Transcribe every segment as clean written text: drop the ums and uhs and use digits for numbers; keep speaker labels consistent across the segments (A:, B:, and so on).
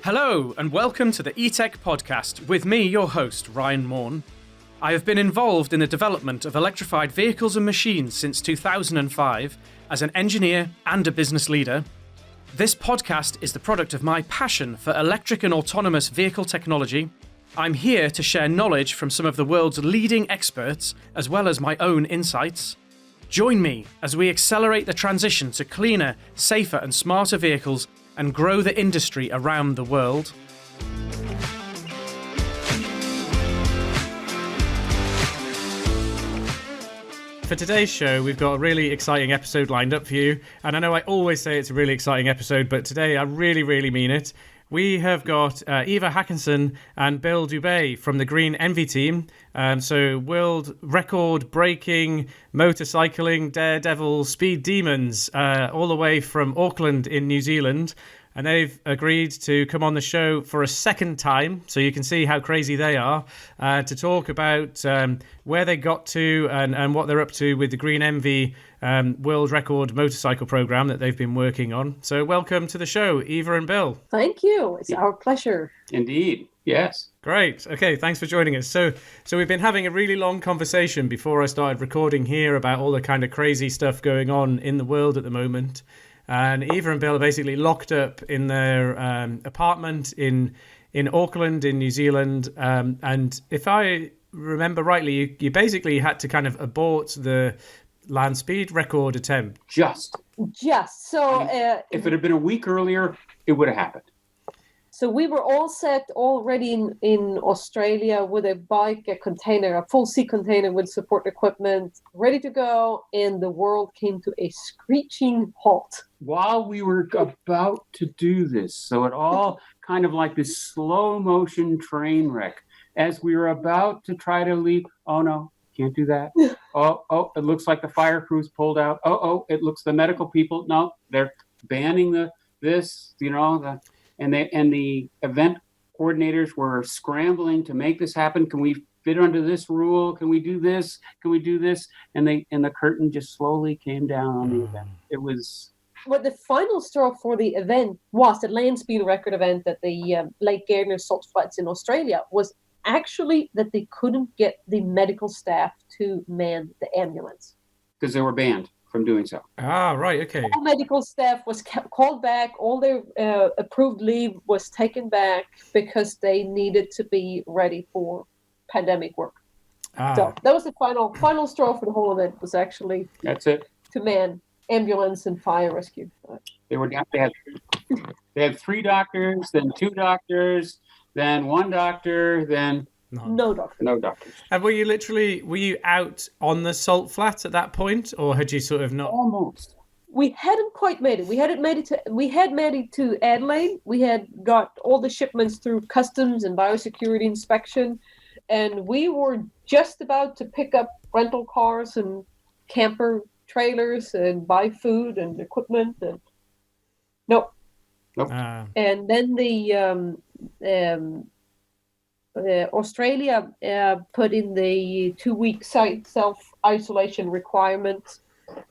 A: Hello, and welcome to the eTech podcast with me, your host, Ryan Maughan. I have been involved in the development of electrified vehicles and machines since 2005 as an engineer and a business leader. This podcast is the product of my passion for electric and autonomous vehicle technology. I'm here to share knowledge from some of the world's leading experts, as well as my own insights. Join me as we accelerate the transition to cleaner, safer and smarter vehicles and grow the industry around the world. For today's show, we've got a really exciting episode lined up for you. And I know I always say it's a really exciting episode, but today I really mean it. We have got Eva Hakansson and Bill Dubé from the GreenEnvy team. So world record breaking, motorcycling, daredevil, speed demons, all the way from Auckland in New Zealand. And they've agreed to come on the show for a second time, so you can see how crazy they are, to talk about where they got to and what they're up to with the GreenEnvy world record motorcycle program that they've been working on. So welcome to the show, Eva and Bill.
B: Thank you. It's our pleasure.
C: Indeed. Yes.
A: Great. Okay, thanks for joining us. So we've been having a really long conversation before I started recording here about all the kind of crazy stuff going on in the world at the moment. And Eva and Bill are basically locked up in their apartment in Auckland in New Zealand. And if I remember rightly, you basically had to kind of abort the land speed record attempt.
C: Just.
B: So
C: if it had been a week earlier, it would have happened.
B: So we were all set already in Australia with a bike, a container, a full sea container with support equipment, ready to go. And the world came to a screeching halt.
C: While we were about to do this, so it all kind of like this slow motion train wreck. As we were about to try to leave, oh no, can't do that. Oh, it looks like the fire crew's pulled out. Oh, it looks the medical people. No, they're banning and the event coordinators were scrambling to make this happen. Can we fit under this rule? Can we do this? Can we do this? And the curtain just slowly came down on the event. It was.
B: Well, the final straw for the event was the land speed record event at the Lake Gardner salt flats in Australia was actually that they couldn't get the medical staff to man the ambulance.
C: Because they were banned from doing so.
A: Ah, right, okay.
B: All medical staff was called back. All their approved leave was taken back because they needed to be ready for pandemic work. So that was the final straw for the whole event. Was actually
C: that's it
B: to man ambulance and fire rescue.
C: They had 3 doctors, then 2 doctors, then 1 doctor, then.
B: No doctors.
A: And were you out on the salt flat at that point, or had you sort of not?
C: Almost.
B: We hadn't quite made it. We had made it to Adelaide. We had got all the shipments through customs and biosecurity inspection, and we were just about to pick up rental cars and camper trailers and buy food and equipment. And nope. And then Australia put in the 2-week self-isolation requirement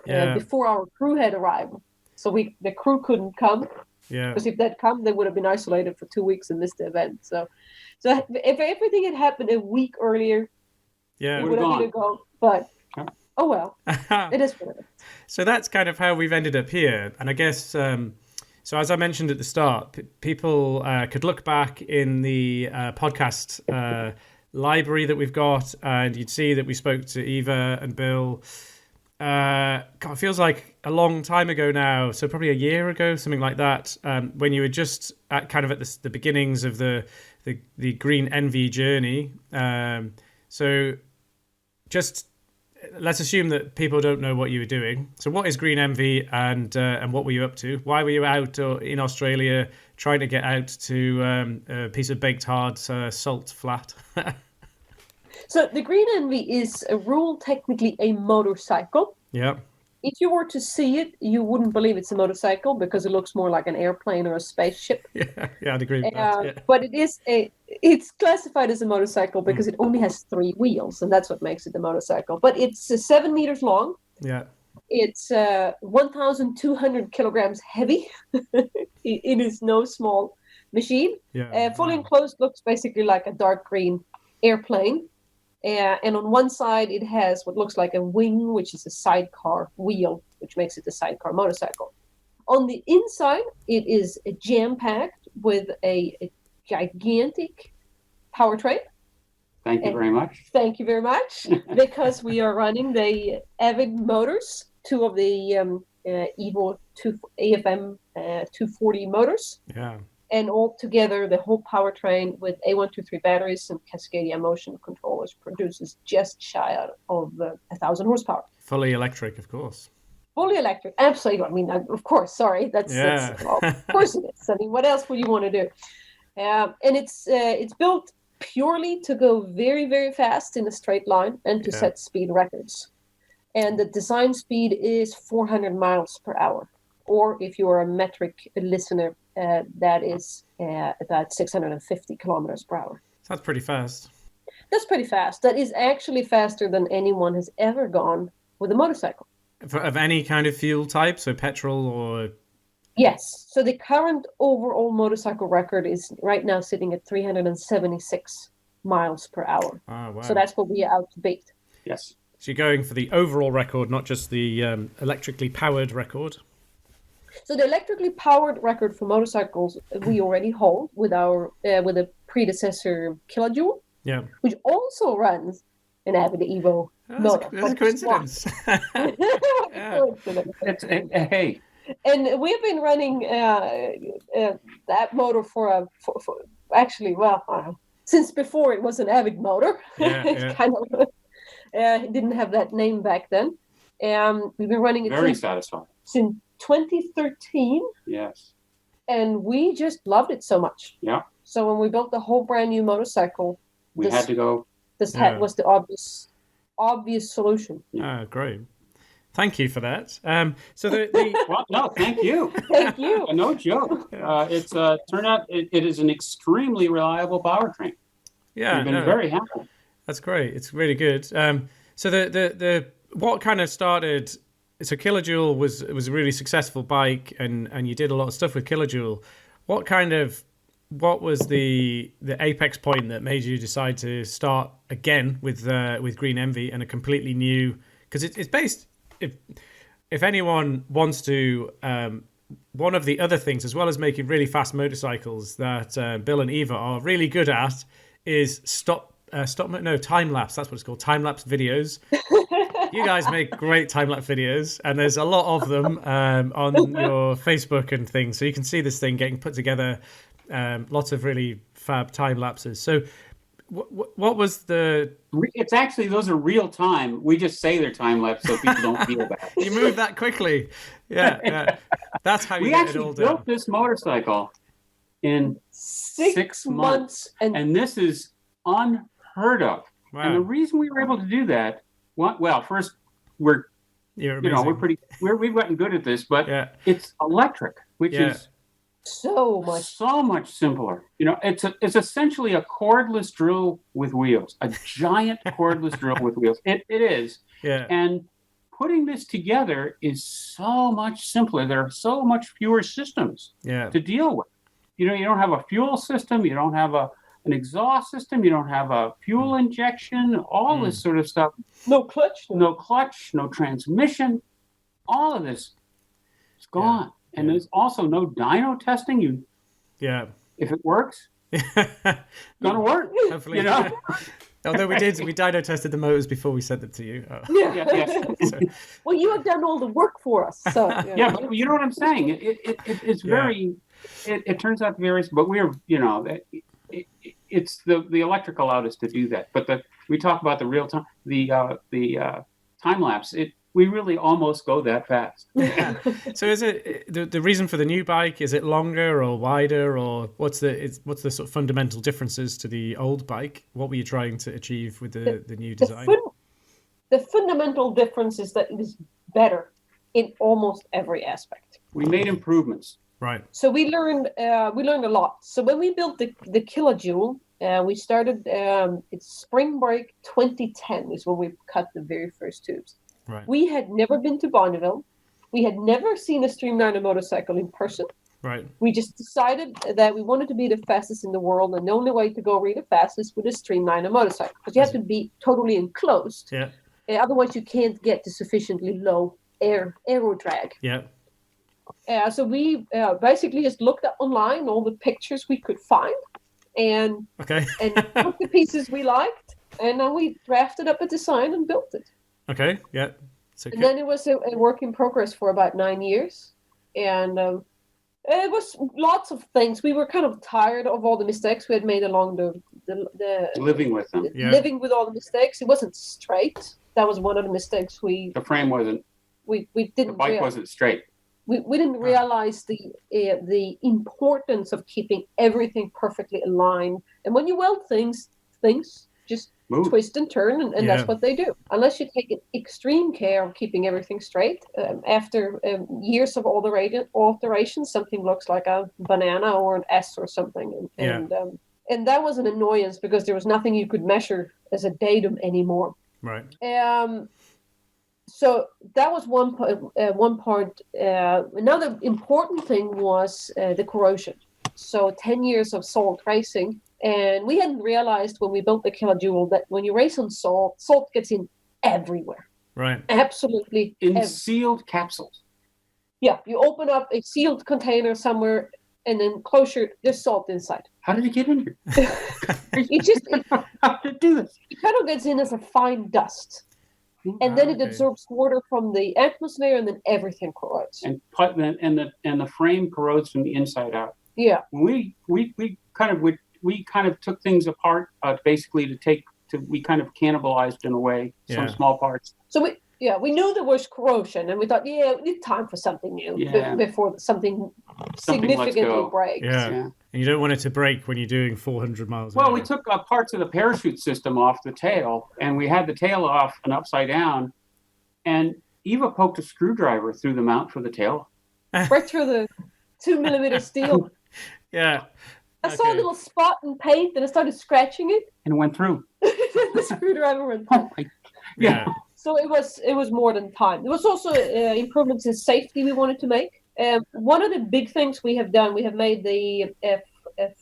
B: before our crew had arrived. So the crew couldn't come.
A: Yeah.
B: Because if they'd come, they would have been isolated for 2 weeks and missed the event. So if everything had happened a week earlier, it would have been a go. But oh well, it is what it is.
A: So that's kind of how we've ended up here. And I guess... So as I mentioned at the start, people could look back in the podcast library that we've got, and you'd see that we spoke to Eva and Bill. It feels like a long time ago now, so probably a year ago, something like that, when you were just at the beginnings of the GreenEnvy journey. So just... let's assume that people don't know what you were doing. So what is GreenEnvy and what were you up to? Why were you out in Australia trying to get out to a piece of baked hard salt flat?
B: So the GreenEnvy is a rule technically a motorcycle.
A: Yeah.
B: If you were to see it, you wouldn't believe it's a motorcycle because it looks more like an airplane or a spaceship.
A: Yeah, I'd agree with that. Yeah.
B: But it's classified as a motorcycle because it only has 3 wheels, and that's what makes it a motorcycle. But it's 7 meters long.
A: Yeah.
B: It's 1,200 kilograms heavy. It is no small machine.
A: Yeah.
B: Fully
A: Wow.
B: enclosed looks basically like a dark green airplane. And on one side, it has what looks like a wing, which is a sidecar wheel, which makes it a sidecar motorcycle. On the inside, it is jam-packed with a gigantic powertrain.
C: Thank you very much.
B: Thank you very much. Because we are running the Avid motors, two of the Evo AFM 240 motors.
A: Yeah.
B: And all together, the whole powertrain with A123 batteries and Cascadia motion controllers produces just shy of 1,000 horsepower.
A: Fully electric, of course.
B: Fully electric, absolutely. I mean, of course. Sorry, that's well, of course it is. I mean, what else would you want to do? And it's built purely to go very, very fast in a straight line and to set speed records. And the design speed is 400 miles per hour. Or if you are a metric listener, that is about 650 kilometers per hour.
A: That's pretty fast.
B: That's pretty fast. That is actually faster than anyone has ever gone with a motorcycle.
A: Of any kind of fuel type, so petrol or...
B: Yes. So the current overall motorcycle record is right now sitting at 376 miles per hour.
A: Oh, wow.
B: So that's what we are out to beat.
C: Yes.
A: So you're going for the overall record, not just the electrically powered record.
B: So the electrically powered record for motorcycles we already hold with our with a predecessor Killajoule, which also runs an Avid Evo motor.
A: That's a coincidence.
C: Hey.
B: And we've been running that motor for actually, since before it was an Avid motor. It kind of it didn't have that name back then. We've been running it
C: Very satisfying.
B: Since 2013.
C: Yes.
B: And we just loved it so much.
C: Yeah.
B: So when we built the whole brand new motorcycle,
C: we had to go.
B: This was the obvious solution.
A: Oh, great. Thank you for that. So the
C: Well, no, thank you.
B: Thank you.
C: No joke. It's turned out it is an extremely reliable powertrain.
A: Yeah,
C: We've been very happy.
A: That's great. It's really good. So the what kind of started? So Killajoule was a really successful bike, and you did a lot of stuff with Killajoule. What was the apex point that made you decide to start again with GreenEnvy and a completely new? Because it's based. If anyone wants to, one of the other things, as well as making really fast motorcycles, that Bill and Eva are really good at is time lapse. That's what it's called, time lapse videos. You guys make great time-lapse videos, and there's a lot of them on your Facebook and things. So you can see this thing getting put together, lots of really fab time-lapses. So what was the...
C: It's actually, those are real time. We just say they're time-lapse so people don't feel bad.
A: You move that quickly. Yeah. That's how you get it all done.
C: We actually built this motorcycle in 6 months. And this is unheard of. Wow. And the reason we were able to do that, well, first we've gotten good at this, but it's electric, which is
B: so
C: much simpler. It's essentially a cordless drill with wheels, a giant cordless drill with wheels. It is.
A: Yeah.
C: And putting this together is so much simpler. There are so much fewer systems to deal with. You don't have a fuel system. You don't have an exhaust system. You don't have a fuel injection, all this sort of stuff.
B: No clutch,
C: no transmission. All of this is gone. Yeah. And there's also no dyno testing. If it works, it's gonna work.
A: Hopefully. Although we dyno tested the motors before we sent them to you. Oh.
B: So. Well, you have done all the work for us. So
C: but you know what I'm saying. It's very. It turns out very. But we're it's the electric allowed us to do that. But we talk about the real time, the time lapse. We really almost go that fast.
A: Yeah. So is it the reason for the new bike? Is it longer or wider, or what's the sort of fundamental differences to the old bike? What were you trying to achieve with the new design?
B: The fundamental difference is that it is better in almost every aspect.
C: We made improvements.
A: Right.
B: So we learned a lot. So when we built the Killajoule, we started it's spring break 2010 is when we cut the very first tubes.
A: Right.
B: We had never been to Bonneville. We had never seen a streamliner motorcycle in person.
A: Right.
B: We just decided that we wanted to be the fastest in the world, and the only way to go really fast is with a streamliner motorcycle, because you have to be totally enclosed.
A: Yeah.
B: Otherwise, you can't get the sufficiently low aero drag.
A: Yeah.
B: So we basically just looked up online all the pictures we could find, and
A: Okay.
B: took the pieces we liked, and then we drafted up a design and built it.
A: Okay. Yeah. So
B: And then it was a work in progress for about 9 years, and it was lots of things. We were kind of tired of all the mistakes we had made along the
C: Living with them.
A: Yeah.
B: living with all the mistakes. It wasn't straight. That was one of the mistakes we
C: The frame wasn't.
B: didn't.
C: The bike wasn't straight.
B: We didn't realize the importance of keeping everything perfectly aligned. And when you weld things just
C: Move.
B: twist and turn, and
A: Yeah.
B: that's what they do. Unless you take extreme care of keeping everything straight, after years of alterations, something looks like a banana or an S or something. And that was an annoyance, because there was nothing you could measure as a datum anymore.
A: Right.
B: So that was one part. Another important thing was the corrosion. So 10 years of salt racing, and we hadn't realized when we built the Killajoule that when you race on salt gets in everywhere.
A: Right.
B: Absolutely.
C: In sealed capsules.
B: Yeah, you open up a sealed container somewhere, and then closure, there's salt inside.
C: How did it get in here?
B: How
C: did it do this?
B: It kind of gets in as a fine dust. And then it
A: Okay.
B: absorbs water from the atmosphere, and then everything corrodes.
C: And the frame corrodes from the inside out.
B: Yeah.
C: We kind of took things apart basically we kind of cannibalized in a way some small parts.
B: So we knew there was corrosion, and we thought, we need time for something new before something significantly breaks.
A: Yeah. And you don't want it to break when you're doing 400 miles an
C: Well,
A: hour.
C: we took parts of the parachute system off the tail, and we had the tail off and upside down, and Eva poked a screwdriver through the mount for the tail.
B: Right through the 2mm steel.
A: Yeah.
B: I saw a little spot in paint, and I started scratching it.
C: And it went through.
B: The screwdriver went through.
A: Yeah.
B: So it was more than time. There was also improvements in safety we wanted to make. One of the big things we have done, we have made the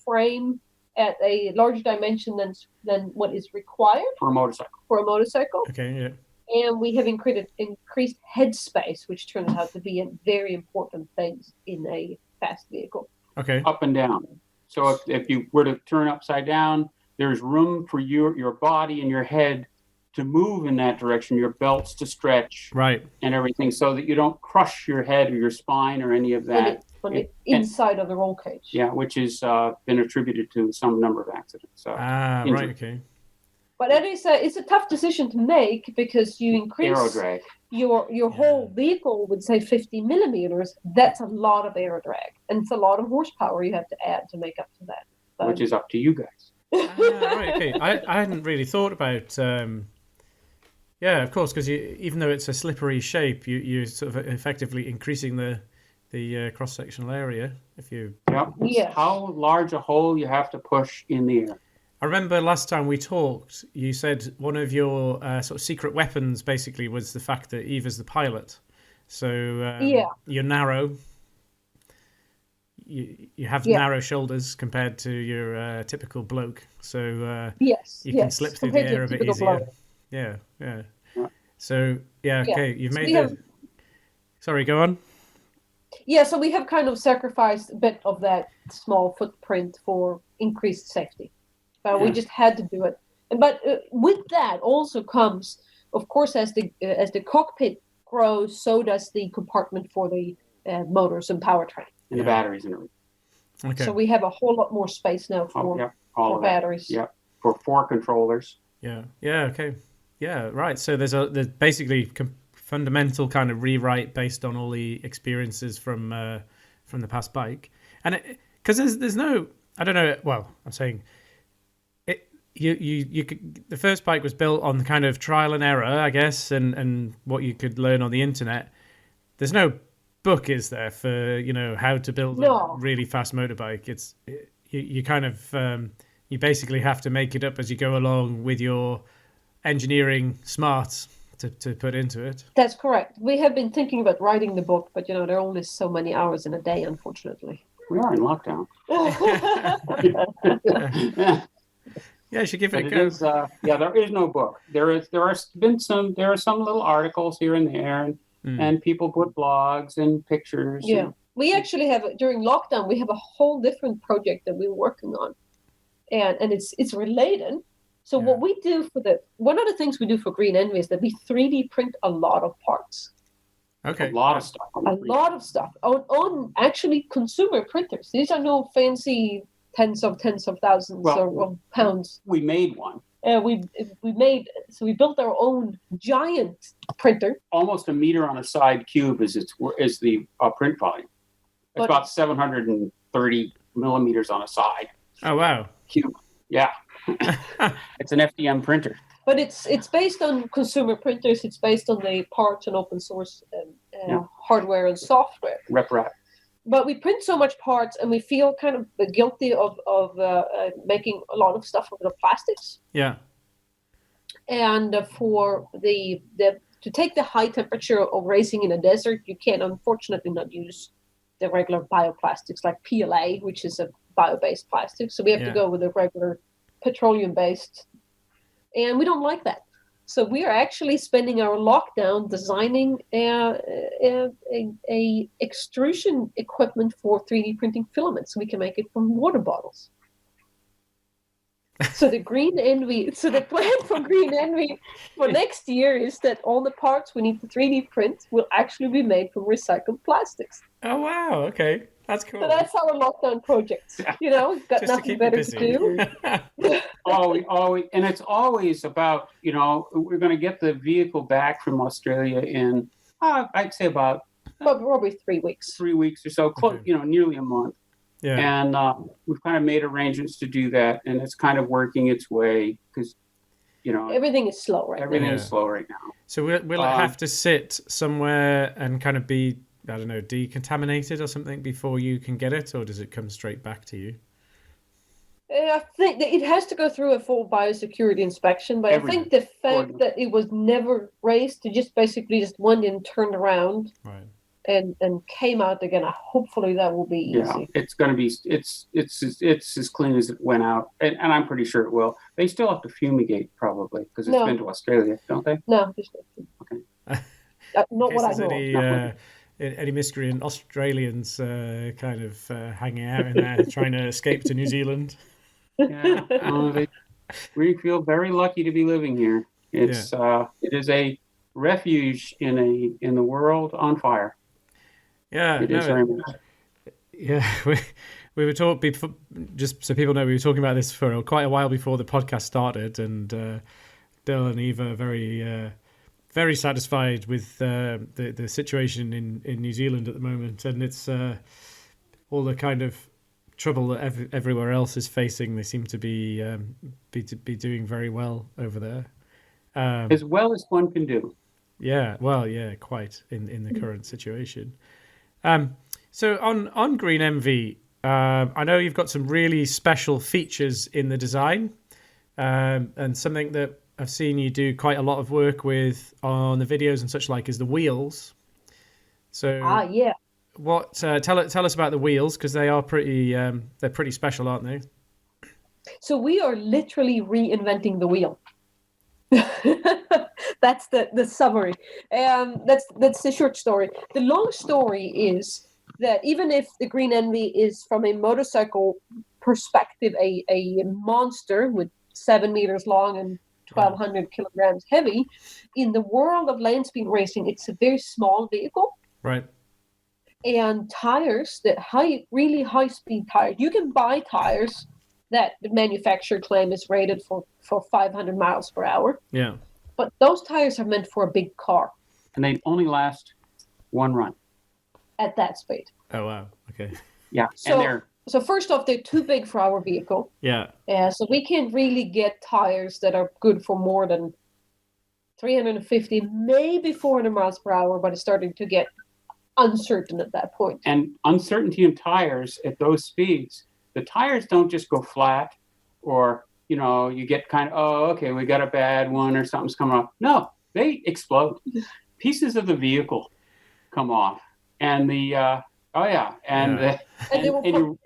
B: frame at a larger dimension than what is required
C: For a motorcycle.
A: Okay. Yeah.
B: And we have increased headspace, which turns out to be a very important thing in a fast vehicle.
A: Okay.
C: Up and down. So if you were to turn upside down, there's room for your body and your head to move in that direction, your belts to stretch,
A: Right.
C: and everything, so that you don't crush your head or your spine or any of that.
B: On the inside of the roll cage.
C: Yeah, which has been attributed to some number of accidents. So
A: Right. Okay.
B: But it's a tough decision to make, because you increase
C: aero drag.
B: your whole vehicle with, say, 50 millimeters. That's a lot of aero drag, and it's a lot of horsepower you have to add to make up to that.
C: Which is up to you guys.
A: Right. Okay. I hadn't really thought about. Yeah, of course, because even though it's a slippery shape, you're sort of effectively increasing the cross-sectional area. If you.
C: Yep.
B: Yes.
C: How large a hole you have to push in the air.
A: I remember last time we talked, you said one of your sort of secret weapons basically was the fact that Eva's the pilot. So you're narrow. You have narrow shoulders compared to your typical bloke. So you can slip through the air a bit easier. Yeah. So okay, you've made Sorry, go on.
B: Yeah, so we have kind of sacrificed a bit of that small footprint for increased safety. But we just had to do it. But with that also comes, of course, as the cockpit grows, so does the compartment for the motors and powertrain.
C: And the batteries and everything.
A: Okay.
B: So we have a whole lot more space now for batteries.
C: Yeah, for 4 controllers.
A: Yeah. Okay. Yeah. Right. So there's basically fundamental kind of rewrite based on all the experiences from the past bike, and because there's no, I don't know. Well, I'm saying it. You could, the first bike was built on the kind of trial and error, I guess, and what you could learn on the internet. There's no book, is there, for how to build a really fast motorbike? It's you kind of you basically have to make it up as you go along with your engineering smarts to put into it.
B: That's correct. We have been thinking about writing the book, but there are only so many hours in a day, unfortunately.
C: We are in lockdown.
A: Yeah, you should give it
C: But
A: a
C: it
A: go.
C: is, there is no book. There are some little articles here and there, and people put blogs and pictures.
B: Yeah. We actually have, during lockdown, we have a whole different project that we're working on. And it's related. So what we do one of the things we do for GreenEnvy is that we 3D print a lot of parts.
A: Okay.
C: A lot of stuff.
B: On actually consumer printers. These are no fancy tens of thousands of pounds.
C: We made one.
B: We built our own giant printer.
C: Almost a meter on a side cube is the print volume. It's about 730 millimeters on a side.
A: Oh wow.
C: Cube. Yeah. It's an FDM printer.
B: But it's based on consumer printers. It's based on the parts and open source hardware and software.
C: RepRap.
B: But we print so much parts, and we feel kind of guilty of making a lot of stuff out of plastics.
A: Yeah.
B: And for to take the high temperature of racing in a desert, you can unfortunately not use the regular bioplastics like PLA, which is a bio-based plastic. So we have to go with a regular petroleum-based, and we don't like that. So we are actually spending our lockdown designing a extrusion equipment for 3D printing filaments, so we can make it from water bottles. So the plan for GreenEnvy for next year is that all the parts we need to 3D print will actually be made from recycled plastics.
A: Oh wow! Okay, that's cool.
B: So that's our lockdown project. Got
A: Just
B: nothing better to do.
C: And it's always about, we're going to get the vehicle back from Australia in, I'd say about
B: probably 3 weeks.
C: 3 weeks or so, close, nearly a month.
A: Yeah.
C: And we've kind of made arrangements to do that, and it's kind of working its way because,
B: everything is slow right now.
C: Everything is slow right now.
A: So will it have to sit somewhere and kind of be, I don't know, decontaminated or something before you can get it, or does it come straight back to you?
B: I think that it has to go through a full biosecurity inspection, but I think the fact that it was never raced, to just went in, turned around,
A: right,
B: and came out again. Hopefully that will be easy.
C: Yeah, it's going to be it's as clean as it went out, and I'm pretty sure it will. They still have to fumigate probably because it's been to Australia, don't they?
B: No, just
C: okay.
B: Not what I know.
C: Any
A: miscreant Australians kind of hanging out in there trying to escape to New Zealand?
C: Yeah, we feel very lucky to be living here. It is a refuge in the world on fire.
A: Yeah,
C: it is very much.
A: Yeah, we were talking before, just so people know, we were talking about this for quite a while before the podcast started, and Bill and Eva are very satisfied with the situation in New Zealand at the moment, and it's all the kind of trouble that everywhere else is facing. They seem to be doing very well over there,
C: as well as one can do.
A: Yeah, well, yeah, quite in the current situation. So on GreenEnvy, I know you've got some really special features in the design, and something that I've seen you do quite a lot of work with on the videos and such like is the wheels. So
B: yeah.
A: What tell us about the wheels, because they are they're pretty special, aren't they?
B: So we are literally reinventing the wheel. That's the summary. That's the short story. The long story is that even if the GreenEnvy is from a motorcycle perspective a monster with 7 meters long and 1,200 kilograms heavy, in the world of land speed racing, it's a very small vehicle.
A: Right.
B: And tires, really high speed tires, you can buy tires that the manufacturer claim is rated for 500 miles per hour.
A: Yeah.
B: But those tires are meant for a big car.
C: And they only last one run.
B: At that speed.
A: Oh, wow. Okay.
C: Yeah.
B: So first off, they're too big for our vehicle.
A: Yeah.
B: So we can't really get tires that are good for more than 350, maybe 400 miles per hour, but it's starting to get uncertain at that point.
C: And uncertainty in tires at those speeds, the tires don't just go flat or, you get kind of, we got a bad one or something's coming off. No, they explode. Pieces of the vehicle come off. And the Oh yeah, and
A: Yeah.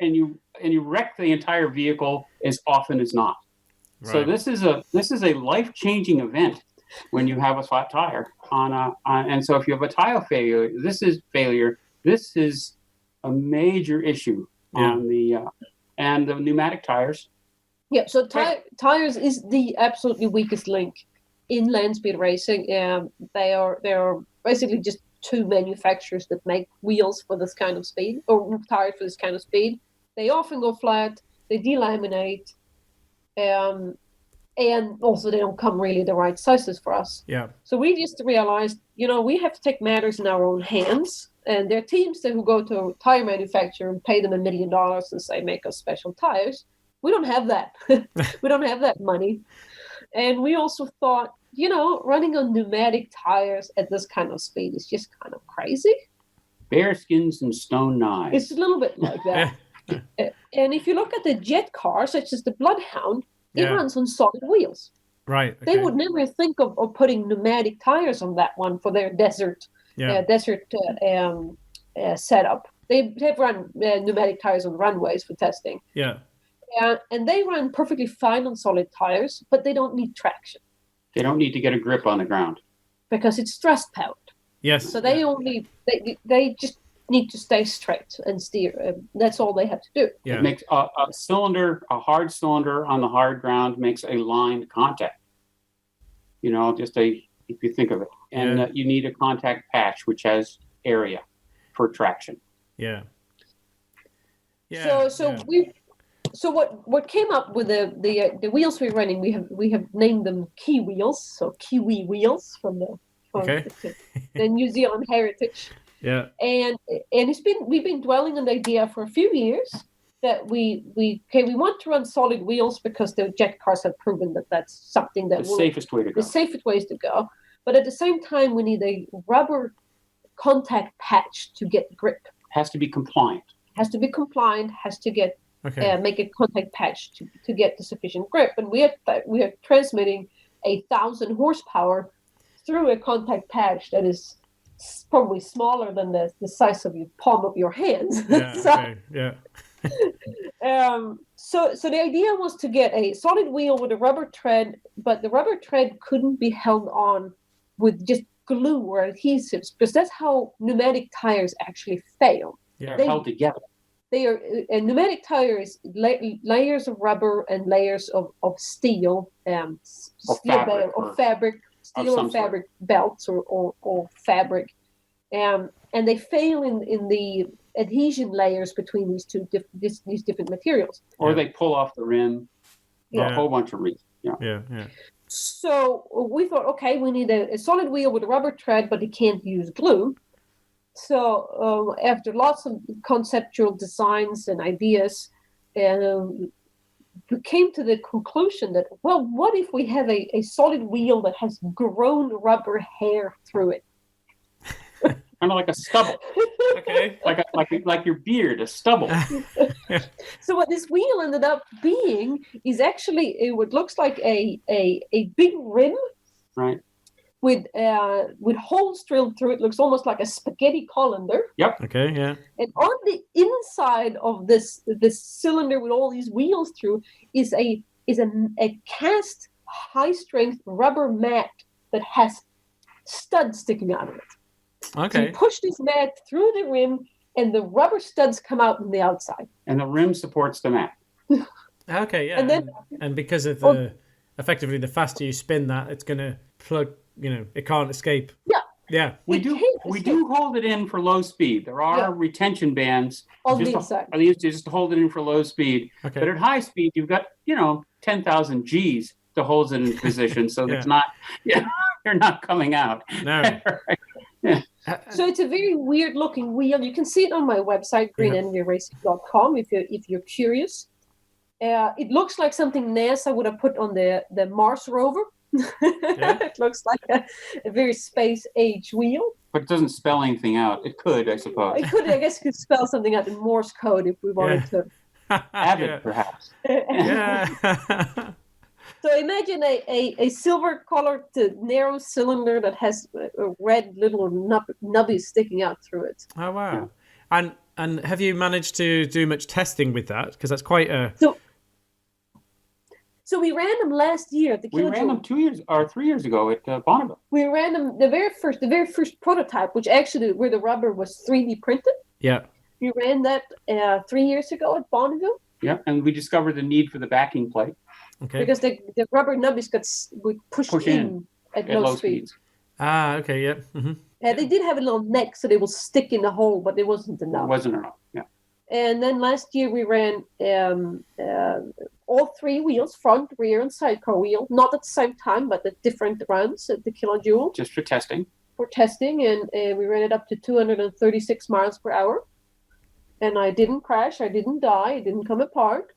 C: and you wreck the entire vehicle as often as not. So
A: Right.
C: this is a life-changing event when you have a flat tire and so if you have a tire failure, this is a major issue on the and the pneumatic tires.
B: Yeah, so tires is the absolutely weakest link in land speed racing. They are basically just two manufacturers that make wheels for this kind of speed, or tires for this kind of speed. They often go flat, they delaminate, and also they don't come really the right sizes for us.
A: Yeah.
B: So we just realized, we have to take matters in our own hands. And there are teams who go to a tire manufacturer and pay them $1 million and say, make us special tires. We don't have that. We don't have that money. And we also thought, running on pneumatic tires at this kind of speed is just kind of crazy.
C: Bearskins and stone knives.
B: It's a little bit like that. And if you look at the jet car, such as the Bloodhound, it runs on solid wheels.
A: Right. Okay.
B: They would never think of putting pneumatic tires on that one for their desert setup. They've run pneumatic tires on runways for testing.
A: Yeah.
B: And they run perfectly fine on solid tires, but they don't need traction.
C: They don't need to get a grip on the ground.
B: Because it's thrust powered.
A: Yes.
B: So they just need to stay straight and steer. That's all they have to do.
A: Yeah.
C: It makes a hard cylinder on the hard ground makes a lined contact. If you think of it. And you need a contact patch, which has area for traction.
A: Yeah. Yeah.
B: So what came up with the wheels we're running, we have named them Key wheels, so Kiwi wheels from the New Zealand heritage.
A: Yeah.
B: And we've been dwelling on the idea for a few years that we want to run solid wheels because the jet cars have proven that that's something that
C: the safest way to go.
B: The safest ways to go. But at the same time, we need a rubber contact patch to get grip.
C: Has to be compliant.
B: Has to get make a contact patch to get the sufficient grip. And we are transmitting 1,000 horsepower through a contact patch that is probably smaller than the size of your palm of your hands. So the idea was to get a solid wheel with a rubber tread, but the rubber tread couldn't be held on with just glue or adhesives, because that's how pneumatic tires actually fail.
C: Yeah, they're held together.
B: They are a pneumatic tires, layers of rubber and layers of steel, fabric, steel or fabric belts or fabric, and they fail in the adhesion layers between these different materials.
C: Or they pull off the rim for a whole bunch of reasons.
A: Yeah.
B: So we thought, okay, we need a solid wheel with a rubber tread, but it can't use glue. So after lots of conceptual designs and ideas, we came to the conclusion that, well, what if we have a solid wheel that has grown rubber hair through it?
C: Kind of like a stubble.
A: Okay.
C: Like your beard, a stubble.
B: So what this wheel ended up being is actually what looks like a big rim.
C: Right.
B: With holes drilled through it. Looks almost like a spaghetti colander.
C: Yep.
A: Okay, yeah.
B: And on the inside of this cylinder with all these wheels through is a cast high strength rubber mat that has studs sticking out of it.
A: Okay.
B: So you push this mat through the rim, and the rubber studs come out on the outside.
C: And the rim supports the mat.
A: Okay, yeah. And because of effectively the faster you spin that, it's going to plug. It can't escape.
B: Yeah.
C: Yeah. We do hold it in for low speed. There are retention bands
B: on the inside.
C: Just to hold it in for low speed. Okay. But at high speed, you've got 10,000 G's to hold it in position, so it's not. You're not coming out.
A: No.
C: Right. Yeah.
B: So it's a very weird looking wheel. You can see it on my website, GreenEnvyRacing.com, if you're curious. It looks like something NASA would have put on the Mars rover. It looks like a very space age wheel.
C: But it doesn't spell anything out. It could, I suppose.
B: It could, I guess, could spell something out in Morse code if we wanted to.
C: Avid, perhaps.
A: Yeah.
B: So imagine a silver-colored narrow cylinder that has a red little nubbies sticking out through it.
A: Oh wow! And And have you managed to do much testing with that? Because that's quite a...
B: So we ran them last year at the Killajoule.
C: We ran them 3 years ago at Bonneville.
B: We ran them the very first prototype, which actually where the rubber was 3D printed.
A: Yeah.
B: We ran that 3 years ago at Bonneville.
C: Yeah, and we discovered the need for the backing plate.
A: Okay.
B: Because the rubber nubbies would push in at low speeds.
A: Ah, okay, yeah. Mm-hmm.
B: They did have a little neck, so they will stick in the hole, but it wasn't enough.
C: It wasn't enough, yeah.
B: And then last year we ran all three wheels, front, rear, and sidecar wheel, not at the same time, but at different runs at the Killajoule.
C: Just for testing.
B: And we ran it up to 236 miles per hour. And I didn't crash, I didn't die, it didn't come apart.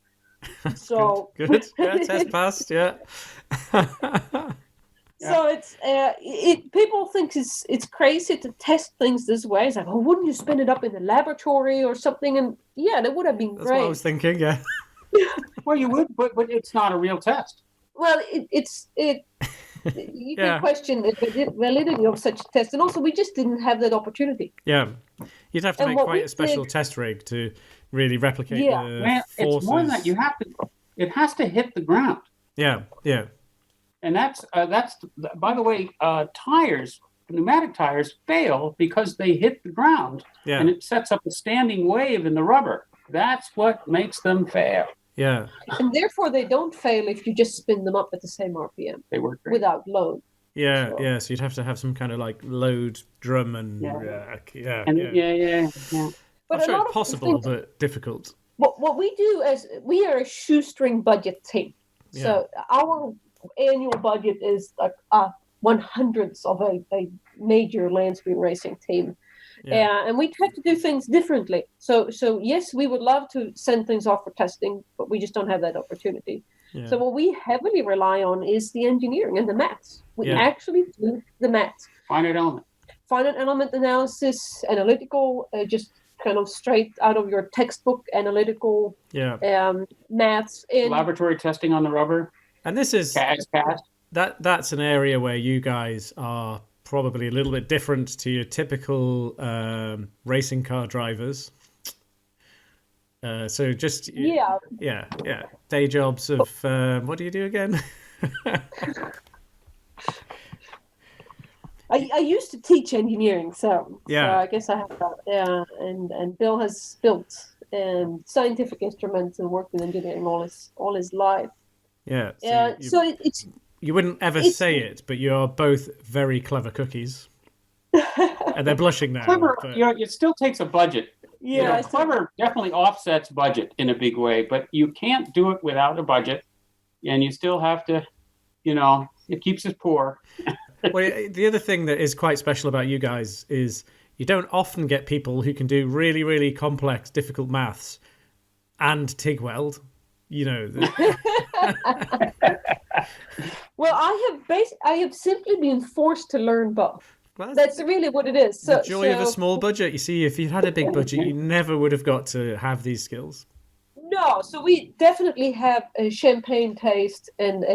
B: So
A: good. Yeah, test passed, yeah.
B: So it's people think it's crazy to test things this way. It's like, oh, wouldn't you spin it up in the laboratory or something? And yeah, that would have been
A: That's
B: great.
A: what I was thinking, yeah.
C: Well, you would, but it's not a real test.
B: Well, you can question the validity of such a test, and also we just didn't have that opportunity.
A: Yeah, you'd have to make quite a special test rig to really replicate the forces.
C: It's more than that. It has to hit the ground.
A: Yeah.
C: And that's by the way, pneumatic tires fail because they hit the ground, and it sets up a standing wave in the rubber. That's what makes them fail.
A: Yeah.
B: And therefore they don't fail if you just spin them up at the same RPM.
C: They work great.
B: Without load.
A: Yeah, so you'd have to have some kind of like load drum and
B: Yeah.
A: I'm
B: But
A: sure it's possible, but difficult.
B: What we do is we are a shoestring budget team.
A: Yeah.
B: So our annual budget is like 1/100th of a major land speed racing team.
A: Yeah.
B: And we try to do things differently. So yes, we would love to send things off for testing, but we just don't have that opportunity.
A: Yeah.
B: So what we heavily rely on is the engineering and the maths. We actually do the maths.
C: Finite
B: element analysis, analytical, just kind of straight out of your textbook analytical maths.
C: Laboratory testing on the rubber.
A: And this is
C: cast.
A: That's an area where you guys are probably a little bit different to your typical racing car drivers. So just day jobs of what do you do again?
B: I used to teach engineering, so I guess I have that. Yeah, and Bill has built scientific instruments and worked in engineering all his life.
A: Yeah.
B: So it's.
A: You wouldn't ever say it, but you're both very clever cookies. And they're blushing now.
C: Clever,
A: but...
C: it still takes a budget.
B: Yeah,
C: clever definitely offsets budget in a big way, but you can't do it without a budget, and you still have to, it keeps us poor.
A: Well, the other thing that is quite special about you guys is you don't often get people who can do really, really complex, difficult maths and TIG weld.
B: Well, I have simply been forced to learn both.
A: Well,
B: that's really what it is.
A: The joy of a small budget. You see, if you'd had a big budget, you never would have got to have these skills.
B: No, so we definitely have a champagne taste and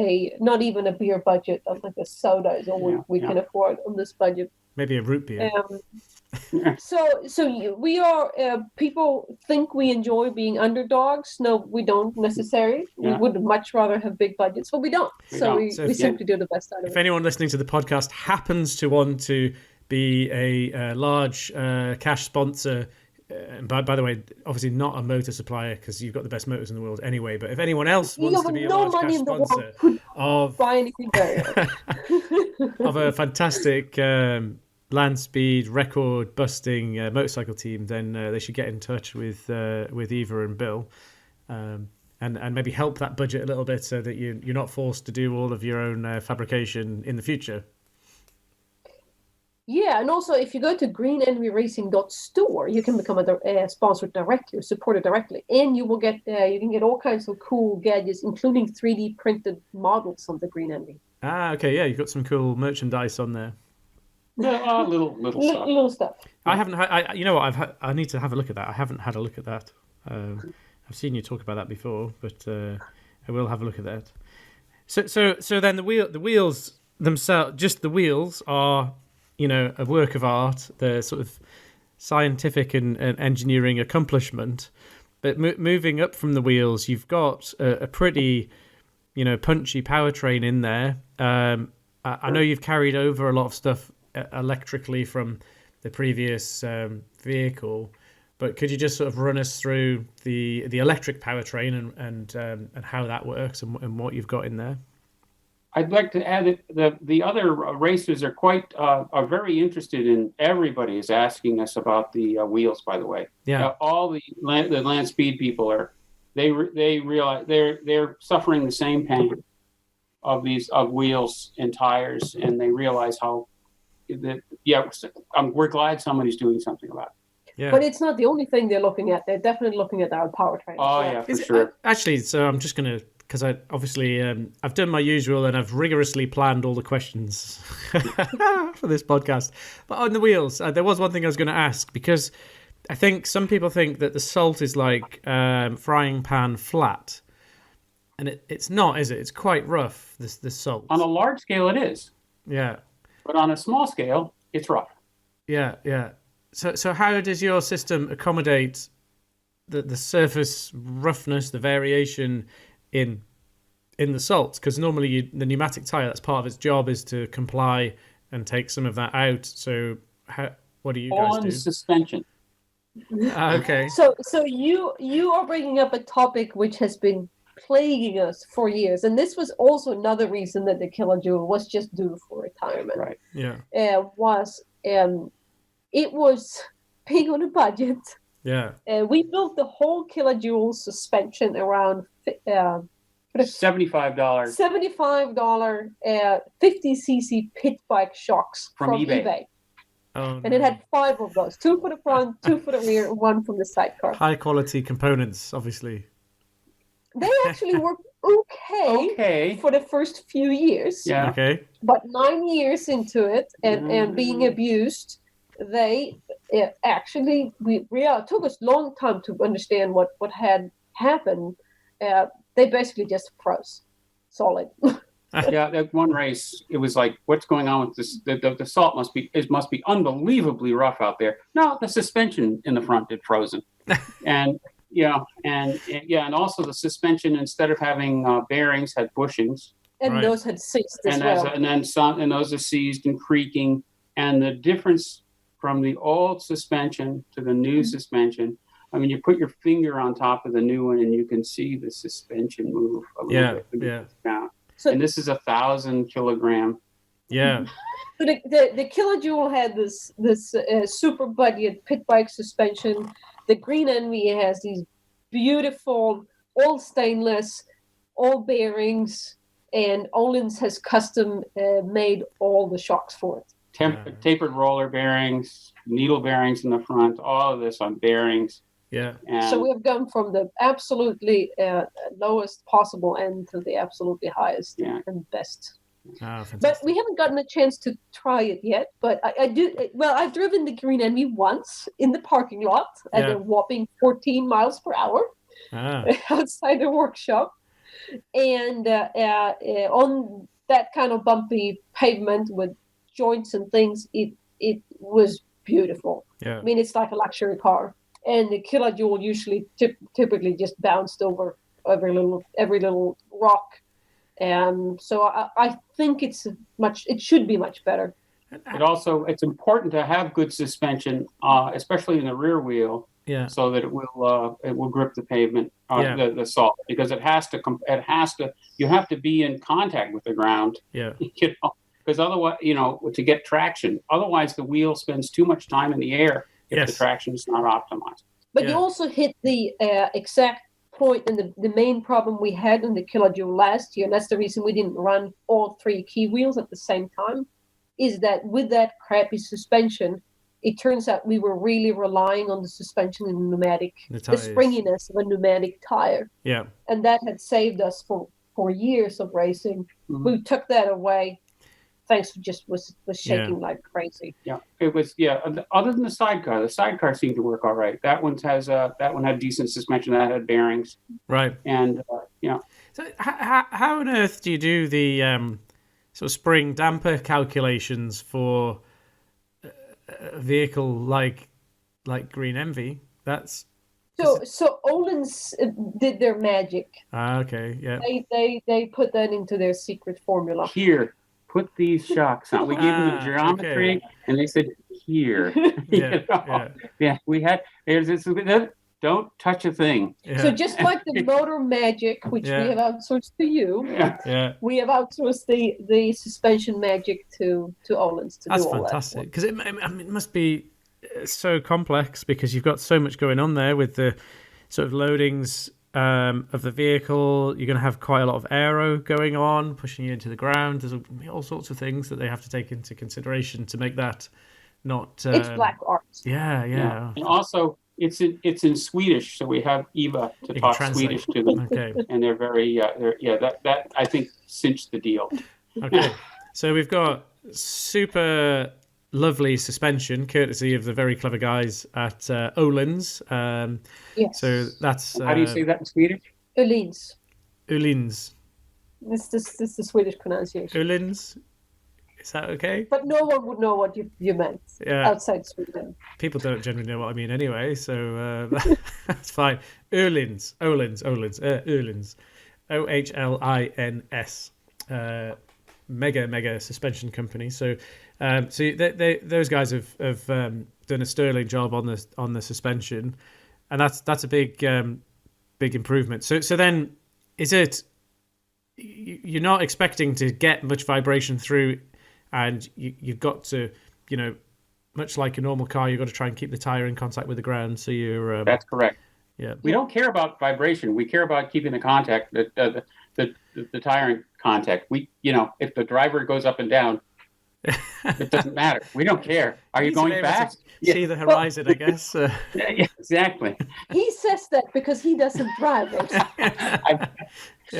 B: not even a beer budget. I think a soda is all we can afford on this budget.
A: Maybe a root beer.
B: So we are. People think we enjoy being underdogs. No, we don't necessarily. We would much rather have big budgets, but we don't. We simply do the best out of it.
A: If anyone listening to the podcast happens to want to be a large cash sponsor, and by the way, obviously not a motor supplier because you've got the best motors in the world anyway. But if anyone else wants to be a large cash sponsor of
B: buy anything
A: of a fantastic land speed record busting motorcycle team, then they should get in touch with Eva and Bill, and maybe help that budget a little bit so that you're not forced to do all of your own fabrication in the future.
B: Yeah, and also if you go to GreenEnvyRacing.store, you can become a sponsor directly or support it directly, and you can get all kinds of cool gadgets, including 3D printed models of the GreenEnvy.
A: Ah, okay, yeah, you've got some cool merchandise on there.
C: Little stuff.
A: I haven't. I need to have a look at that. I haven't had a look at that. I've seen you talk about that before, but I will have a look at that. So then the wheels themselves, just the wheels are, a work of art. They're sort of scientific and engineering accomplishment. But moving up from the wheels, you've got a pretty, punchy powertrain in there. I know you've carried over a lot of stuff electrically from the previous vehicle, but could you just sort of run us through the electric powertrain and how that works and what you've got in there?
C: I'd like to add that the other racers are very interested in. Everybody is asking us about the wheels. By the way, all the land speed people they realize they're suffering the same pain of wheels and tires, and they realize how we're glad somebody's doing something about it.
A: Yeah.
B: But it's not the only thing they're looking at. They're definitely looking at our powertrain.
C: Oh yeah, for sure.
A: Actually, so I'm just gonna. Because I've done my usual and I've rigorously planned all the questions for this podcast. But on the wheels, there was one thing I was going to ask, because I think some people think that the salt is like frying pan flat. And it's not, is it? It's quite rough, the salt.
C: On a large scale, it is.
A: Yeah.
C: But on a small scale, it's rough.
A: Yeah. So how does your system accommodate the surface roughness, the variation in the salts? Because normally the pneumatic tire, that's part of its job, is to comply and take some of that out. So what do you guys do?
C: On suspension.
A: Okay.
B: So you are bringing up a topic which has been plaguing us for years, and this was also another reason that the Killajoule was just due for retirement.
C: Right.
A: Yeah.
B: It was being on a budget.
A: Yeah.
B: We built the whole Killajoule suspension around
C: $75
B: $75 50cc pit bike shocks from eBay.
A: Oh,
B: and it had 5 of those, 2 for the front, 2 for the rear, and 1 from the sidecar.
A: High quality components, obviously.
B: They actually worked okay for the first few years.
C: Yeah.
A: Okay.
B: But 9 years into it and being abused, they actually it took us a long time to understand what had happened. They basically just froze solid.
C: Yeah, that one race, it was like, what's going on with this? The salt must be unbelievably rough out there. No, the suspension in the front had frozen, and also the suspension, instead of having bearings, had bushings,
B: and those had seized as well.
C: And those are seized and creaking, and the difference from the old suspension to the new suspension. I mean, you put your finger on top of the new one and you can see the suspension move a little bit. Yeah. So, and this is 1,000 kilogram.
A: Yeah.
B: So the Killajoule had this super budget pit bike suspension. The GreenEnvy has these beautiful, all stainless, all bearings, and Öhlins has custom made all the shocks for it.
C: Tapered roller bearings, needle bearings in the front, all of this on bearings.
A: Yeah.
B: So we have gone from the absolutely lowest possible end to the absolutely highest and best.
A: Oh,
B: but we haven't gotten a chance to try it yet. But I do. Well, I've driven the GreenEnvy once in the parking lot at a whopping 14 miles per hour outside the workshop, and on that kind of bumpy pavement with joints and things, it was beautiful.
A: Yeah.
B: I mean, it's like a luxury car. And the Killajoule usually typically just bounced over every little rock, and so I think it should be much better.
C: It's important to have good suspension, especially in the rear wheel, so that it will grip the pavement, the salt, because you have to be in contact with the ground, because otherwise, to get traction. Otherwise, the wheel spends too much time in the air. If the traction is not optimized.
B: But you also hit the exact point and the main problem we had in the Killajoule last year, and that's the reason we didn't run all 3 key wheels at the same time, is that with that crappy suspension, it turns out we were really relying on the suspension in the springiness of a pneumatic tire.
A: Yeah.
B: And that had saved us for years of racing. Mm-hmm. We took that away. Thanks just was shaking like crazy.
C: Yeah, it was. Yeah, other than the sidecar seemed to work all right. That one had decent suspension. That had bearings.
A: Right.
C: And
A: So how on earth do you do the sort of spring damper calculations for a vehicle like like GreenEnvy, that's
B: So Olin's did their magic.
A: Okay, yeah.
B: They put that into their secret formula.
C: Here, put these shocks on. We gave them the
A: Ah,
C: geometry,
A: okay.
C: and they said, here.
A: Yeah, yeah.
C: Yeah, we had, there's this, don't touch a thing.
A: Yeah.
B: So just like the motor magic, which
A: Yeah.
B: we have outsourced to you,
A: Yeah.
B: we have outsourced the suspension magic to Olin's to
A: That's
B: do all
A: fantastic, because it must be so complex, because you've got so much going on there with the sort of loadings of the vehicle. You're going to have quite a lot of aero going on, pushing you into the ground. There's all sorts of things that they have to take into consideration to make that not.
B: It's black art.
A: Yeah.
C: And also, it's in Swedish, so we have Eva to
A: You can
C: talk
A: translate.
C: Swedish to them,
A: Okay.
C: and they're very that I think cinched the deal.
A: Okay. So we've got super lovely suspension, courtesy of the very clever guys at Öhlins.
B: Yes.
A: So that's
C: How do you say that in Swedish?
B: Öhlins.
A: Öhlins.
B: This is the Swedish pronunciation.
A: Öhlins. Is that okay?
B: But no one would know what you meant
A: Yeah.
B: outside Sweden.
A: People don't generally know what I mean anyway, so that's fine. Öhlins. Öhlins. OHLINS. Mega suspension company. So those guys have done a sterling job on the suspension, and that's a big improvement. So then, is it you're not expecting to get much vibration through, and you've got to, much like a normal car, you've got to try and keep the tire in contact with the ground. So you're
C: That's correct.
A: Yeah.
C: We don't care about vibration. We care about keeping the contact, the tire in contact. If the driver goes up and down, it doesn't matter. We don't care. Are you going fast?
A: See the horizon, I guess.
C: Yeah, exactly.
B: He says that because he doesn't drive it.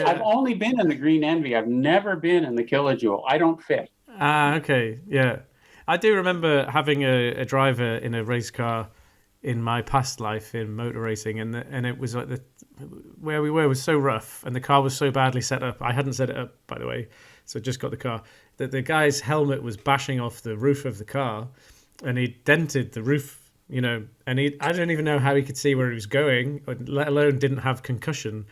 C: I've only been in the GreenEnvy. I've never been in the Killajoule. I don't fit.
A: Okay, yeah. I do remember having a driver in a race car in my past life in motor racing, and it was like where we were was so rough, and the car was so badly set up. I hadn't set it up, by the way, so just got the car. That the guy's helmet was bashing off the roof of the car, and he dented the roof, and I don't even know how he could see where he was going, let alone didn't have concussion.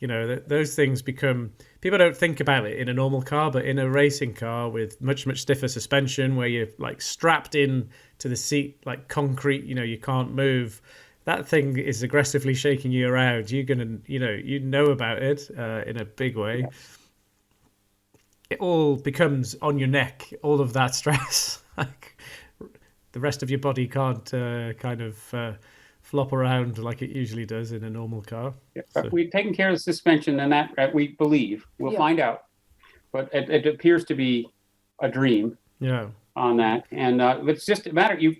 A: Those things become, people don't think about it in a normal car, but in a racing car with much stiffer suspension, where you're like strapped in to the seat like concrete, you can't move. That thing is aggressively shaking you around. You're gonna, you know about it in a big way. It all becomes on your neck, all of that stress. Like the rest of your body can't flop around like it usually does in a normal car.
C: Yeah, but we've taken care of the suspension, and that we believe we'll find out. But it appears to be a dream.
A: Yeah.
C: On that, and it's just a matter. You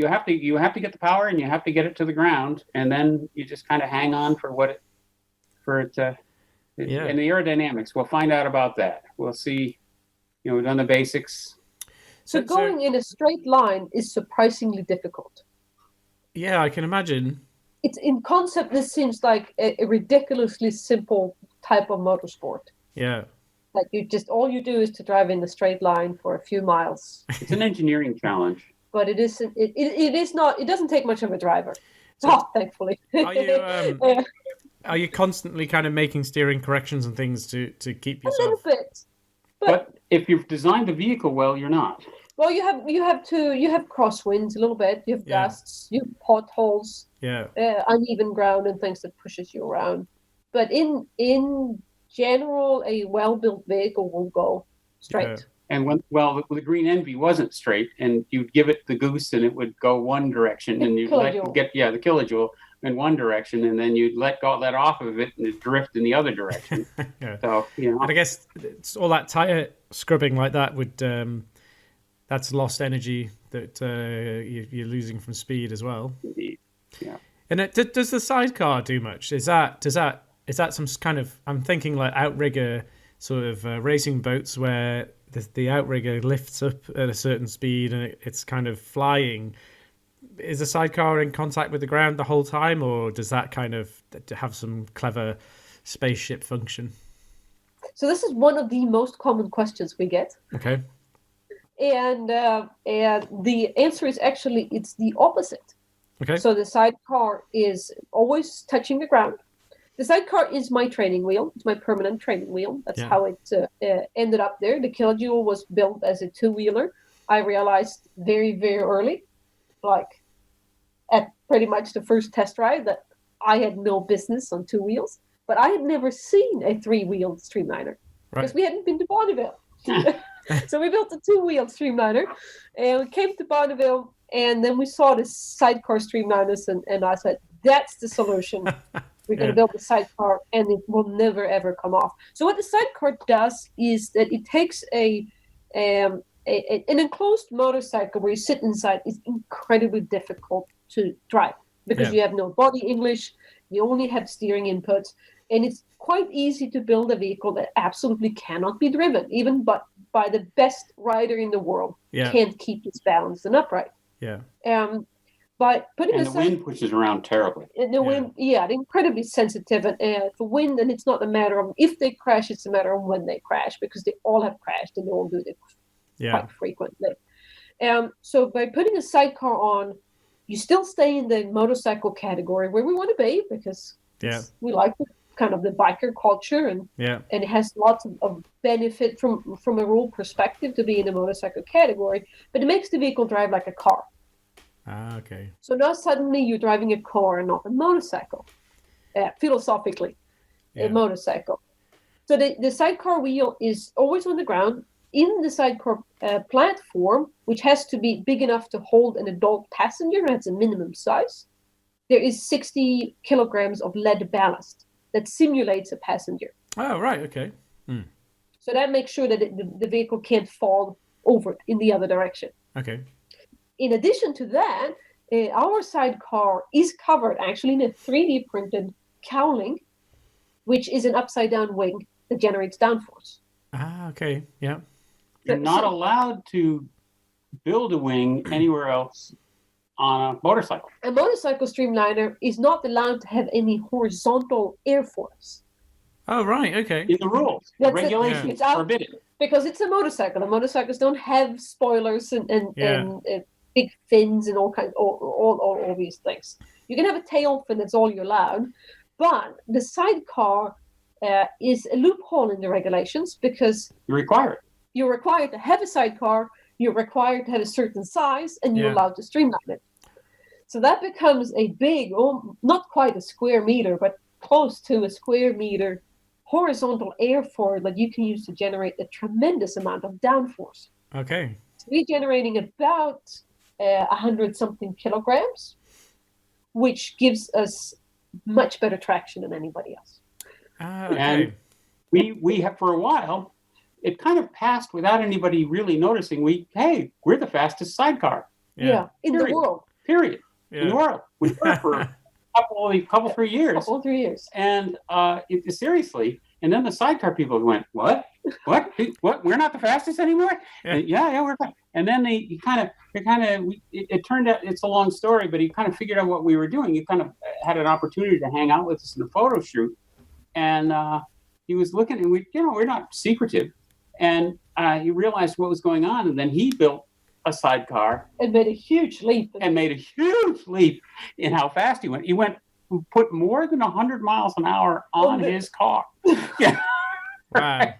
C: have to get the power, and you have to get it to the ground, and then you just kind of hang on for it. And the aerodynamics, we'll find out about that. We'll see. We've done the basics.
B: So going in a straight line is surprisingly difficult.
A: Yeah, I can imagine.
B: It's in concept. This seems like a ridiculously simple type of motorsport.
A: Yeah.
B: Like all you do is to drive in a straight line for a few miles.
C: It's an engineering challenge.
B: But it isn't. It is not. It doesn't take much of a driver. Thankfully.
A: Are you constantly kind of making steering corrections and things to keep yourself?
B: A little bit.
C: But if you've designed the vehicle well, you're not.
B: Well, you have crosswinds a little bit. You have gusts. You have potholes.
A: Yeah.
B: Uneven ground and things that pushes you around. But in general, a well-built vehicle will go straight.
A: Yeah.
C: And the GreenEnvy wasn't straight, and you'd give it the goose, and it would go one direction, and you'd the Killajoule in one direction, and then you'd let off of it, and it'd drift in the other direction.
A: Yeah.
C: So
A: And I guess it's all that tire scrubbing like that would that's lost energy that you're losing from speed as well.
C: Indeed. Yeah.
A: And does the sidecar do much? Is that some kind of, I'm thinking like outrigger sort of racing boats where the outrigger lifts up at a certain speed and it's kind of flying. Is the sidecar in contact with the ground the whole time, or does that kind of have some clever spaceship function?
B: So this is one of the most common questions we get.
A: Okay.
B: And the answer is actually it's the opposite.
A: Okay.
B: So the sidecar is always touching the ground. The sidecar is my training wheel. It's my permanent training wheel. That's how it ended up there. The Killajoule was built as a two-wheeler. I realized very, very early, like at pretty much the first test ride, that I had no business on two wheels. But I had never seen a three-wheeled streamliner because we hadn't been to Bonneville. So we built a two-wheeled streamliner, and we came to Bonneville, and then we saw the sidecar streamliners, and I said, that's the solution. We're going to build the sidecar, and it will never, ever come off. So what the sidecar does is that it takes an enclosed motorcycle where you sit inside is incredibly difficult to drive because you have no body English, you only have steering inputs, and it's quite easy to build a vehicle that absolutely cannot be driven, even by the best rider in the world can't keep its balance and upright.
A: Yeah.
B: But putting
C: the wind pushes around terribly.
B: And the wind, they're incredibly sensitive. And for wind, and it's not a matter of if they crash, it's a matter of when they crash, because they all have crashed and they all do it quite frequently. So by putting a sidecar on, you still stay in the motorcycle category where we want to be, because we like kind of the biker culture, and it has lots of benefit from a rule perspective to be in the motorcycle category, but it makes the vehicle drive like a car.
A: Okay.
B: So now suddenly you're driving a car and not a motorcycle, philosophically, a motorcycle. So the sidecar wheel is always on the ground. In the sidecar platform, which has to be big enough to hold an adult passenger, that's a minimum size, there is 60 kilograms of lead ballast that simulates a passenger.
A: Oh, right, okay.
B: So that makes sure that the vehicle can't fall over in the other direction.
A: Okay.
B: In addition to that, our sidecar is covered actually in a 3D printed cowling, which is an upside down wing that generates downforce.
A: Okay, yeah.
C: You're not allowed to build a wing anywhere else on a motorcycle.
B: A motorcycle streamliner is not allowed to have any horizontal air force.
A: Oh, right, okay.
C: In the rules, the regulations forbid it.
B: Because it's a motorcycle. The motorcycles don't have spoilers and big fins and all kinds, all these things. You can have a tail fin, that's all you're allowed. But the sidecar is a loophole in the regulations because
C: you're required
B: to have a sidecar, you're required to have a certain size, and you're allowed to streamline it. So that becomes a big, not quite a square meter, but close to a square meter horizontal air force that you can use to generate a tremendous amount of downforce.
A: Okay.
B: So we're generating about 100-something kilograms, which gives us much better traction than anybody else.
A: Okay.
C: And we have, for a while, it kind of passed without anybody really noticing. We're the fastest sidecar.
B: In the world.
C: Period. In the world. We were for a couple 3 years. And seriously. And then the sidecar people went, what? We're not the fastest anymore? Yeah, we're fine. And then it turned out, it's a long story, but he kind of figured out what we were doing. He kind of had an opportunity to hang out with us in a photo shoot. And he was looking, and we're not secretive. And he realized what was going on. And then he built a sidecar.
B: And made a huge leap.
C: In how fast he went. He put more than 100 miles an hour on his car. Yeah.
A: Wow.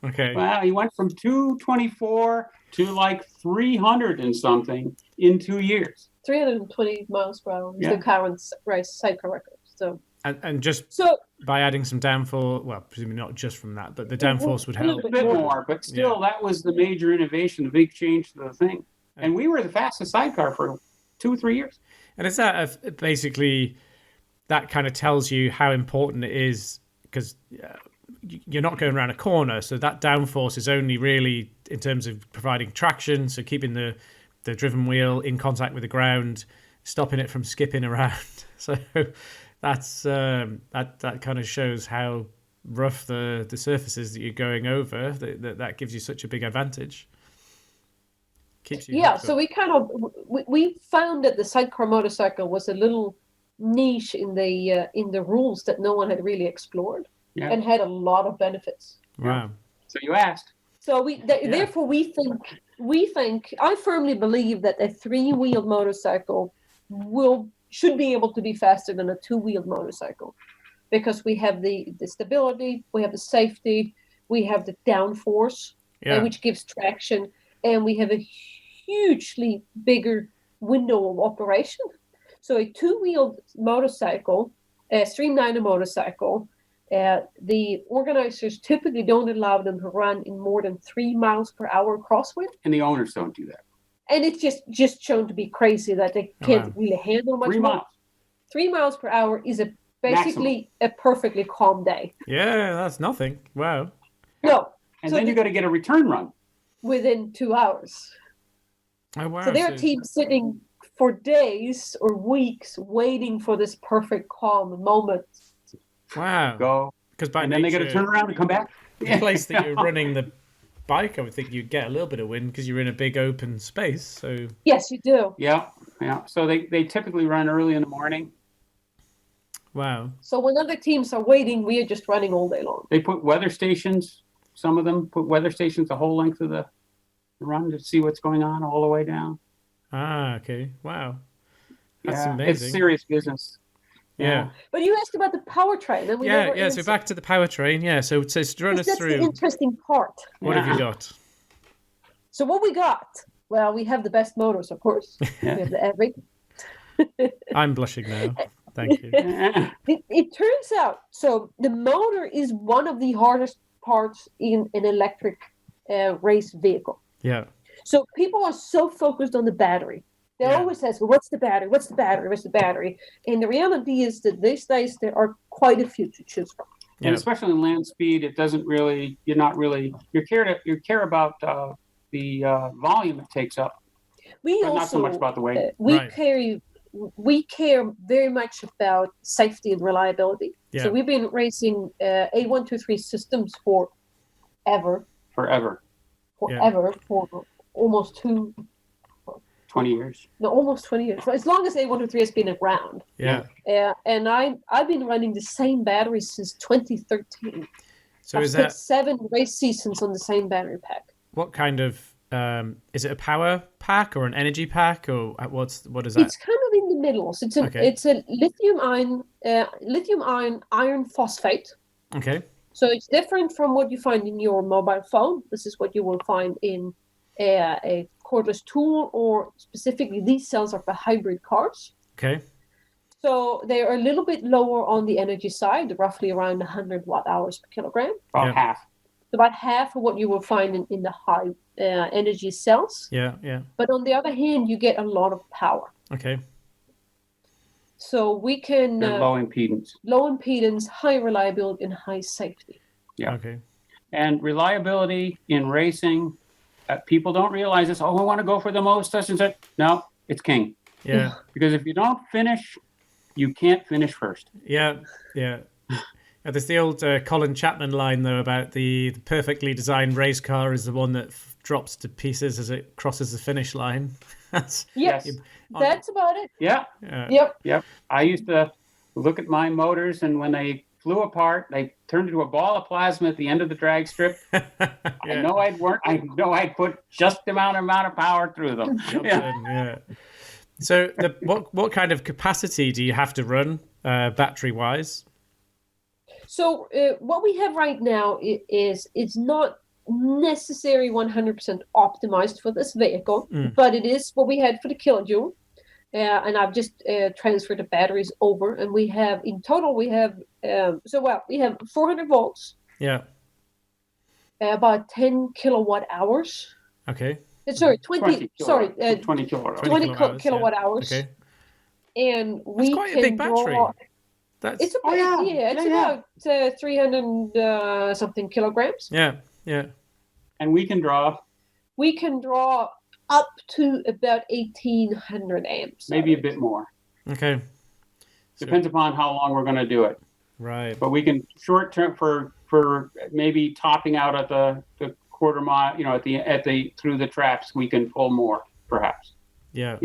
A: Okay.
C: Wow. He went from 224 to like 300 and something in 2 years.
B: 320 miles per hour is the current race sidecar record. So.
A: And just by adding some downforce, well, presumably not just from that, but the downforce would help.
C: A bit more, but still, that was the major innovation, the big change to the thing. And we were the fastest sidecar for 2 or 3 years.
A: And is that basically, that kind of tells you how important it is, because you're not going around a corner, so that downforce is only really in terms of providing traction, so keeping the driven wheel in contact with the ground, stopping it from skipping around. So that's that kind of shows how rough the surfaces that you're going over. That gives you such a big advantage. Keeps you
B: so we found that the sidecar motorcycle was a little niche in the rules that no one had really explored, and had a lot of benefits.
A: Wow.
C: So you asked.
B: So therefore we think I firmly believe that a 3-wheeled motorcycle will should be able to be faster than a two-wheeled motorcycle, because we have the stability, we have the safety, we have the downforce, which gives traction, and we have a hugely bigger window of operation. So a two-wheeled motorcycle, a streamliner motorcycle, the organizers typically don't allow them to run in more than 3 miles per hour crosswind.
C: And the owners don't do that.
B: And it's just shown to be crazy that they can't really handle much
C: 3
B: more.
C: miles.
B: 3 miles per hour is basically a perfectly calm day.
A: Yeah, that's nothing. Wow.
B: No.
C: And then you got to get a return run.
B: Within 2 hours.
A: Oh, wow.
B: So there are teams sitting for days or weeks waiting for this perfect calm moment.
A: Wow.
C: Go. And then they got to turn around and come back.
A: The place that you're running the bike, I would think you'd get a little bit of wind because you're in a big open space. So
B: yes, you do.
C: Yeah. So they typically run early in the morning.
A: Wow.
B: So when other teams are waiting, we are just running all day long.
C: They put weather stations. Some of them put weather stations the whole length of the run to see what's going on all the way down.
A: Ah, okay. Wow. That's amazing.
C: It's serious business.
A: Yeah.
B: But you asked about the powertrain. And we
A: So back to the powertrain. Yeah. So run us
B: that's
A: through.
B: the interesting part.
A: What have you got?
B: So what we got? Well, we have the best motors, of course. We have the Epic.
A: I'm blushing now. Thank you.
B: It turns out, so the motor is one of the hardest parts in an electric race vehicle.
A: Yeah.
B: So people are so focused on the battery. They always ask, well, what's the battery? What's the battery? What's the battery? And the reality is that these days there are quite a few to choose from.
C: And especially in land speed, it doesn't really. You care about the volume it takes up.
B: We
C: but
B: also
C: not so much about the weight.
B: We care very much about safety and reliability.
A: Yeah.
B: So we've been racing A123 systems forever,
C: Forever.
B: for almost
C: 20 years.
B: No, almost 20 years. So as long as A123 has been around.
A: Yeah.
B: And I've been running the same battery since 2013.
A: So
B: I've
A: is that
B: 7 race seasons on the same battery pack?
A: what kind of is it a power pack or an energy pack or what is that?
B: It's kind of in the middle. So it's a lithium iron phosphate.
A: Okay.
B: So it's different from what you find in your mobile phone. This is what you will find in a cordless tool, or specifically these cells are for hybrid cars.
A: Okay.
B: So they are a little bit lower on the energy side, roughly around 100 watt-hours per kilogram.
C: About half.
B: About half of what you will find in the high energy cells.
A: Yeah.
B: But on the other hand, you get a lot of power.
A: Okay.
B: So we can
C: low impedance,
B: high reliability, and high safety.
C: Yeah.
A: Okay.
C: And reliability in racing, people don't realize this. Oh, I want to go for the most. No, it's king.
A: Yeah.
C: Because if you don't finish, you can't finish first.
A: Yeah. There's the old Colin Chapman line though about the perfectly designed race car is the one that drops to pieces as it crosses the finish line.
B: That's about it.
C: Yeah. Yep. I used to look at my motors, and when they flew apart, they turned into a ball of plasma at the end of the drag strip. I know I'd put just the amount of power through them.
A: Yeah. So what kind of capacity do you have to run battery wise?
B: So what we have right now is it's not necessarily 100% optimized for this vehicle, but it is what we had for the Killajoule. And I've just transferred the batteries over, and we have 400 volts.
A: Yeah.
B: About 10 kilowatt hours.
A: Okay.
B: Sorry, 20 kilowatt hours.
A: Okay.
B: And
A: that's quite a big battery.
B: It's about 300 something kilograms.
A: Yeah.
C: And we can draw
B: up to about 1,800 amps.
C: Maybe a bit more.
A: Okay.
C: Depends upon how long we're going to do it.
A: Right.
C: But we can short term for maybe topping out at the quarter mile, at the through the traps, we can pull more perhaps.
A: Yeah.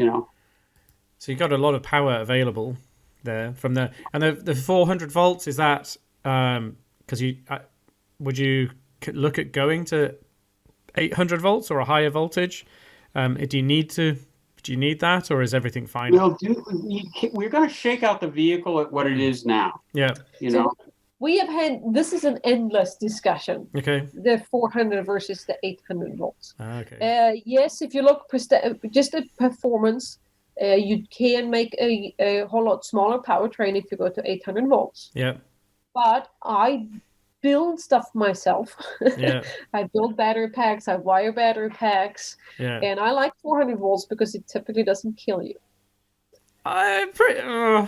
C: So
A: you got a lot of power available there from the 400 volts. Is that because would you look at going to 800 volts or a higher voltage? Do you need to Do you need that, or is everything fine?
C: We're going to shake out the vehicle at what it is now.
A: Yeah.
B: We have had, this is an endless discussion.
A: Okay.
B: The 400 versus the 800 volts.
A: Okay.
B: Yes, if you look just at performance, you can make a whole lot smaller powertrain if you go to 800 volts.
A: Yeah.
B: But I build stuff myself.
A: Yeah.
B: I build battery packs, I wire battery packs,
A: Yeah.
B: and I like 400 volts because it typically doesn't kill you.
A: I'm pretty.
C: No.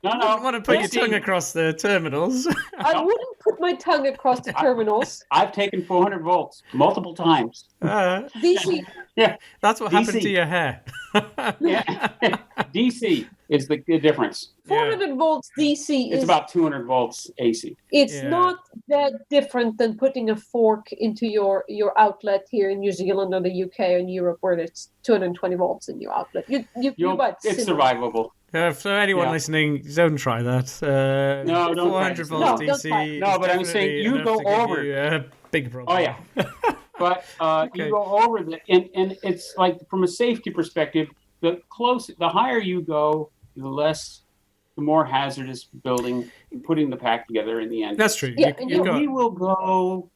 A: I want to put your tongue across the terminals.
B: I wouldn't put my tongue across the terminals.
C: I've taken 400 volts multiple times.
B: DC.
C: Yeah.
A: That's what happened to your hair.
C: Yeah. DC is the difference.
B: 400 volts DC
C: It's about 200 volts AC.
B: It's not that different than putting a fork into your outlet here in New Zealand or the UK and Europe, where it's 220 volts in your outlet. It's
C: survivable.
A: For anyone listening, don't try that.
C: No, don't
A: 400 volts DC.
C: No, but I'm saying you go over.
A: A big problem.
C: Oh yeah. But you go over and it's like, from a safety perspective, the higher you go, the more hazardous putting the pack together in the end.
A: That's true.
B: Yeah,
C: we will go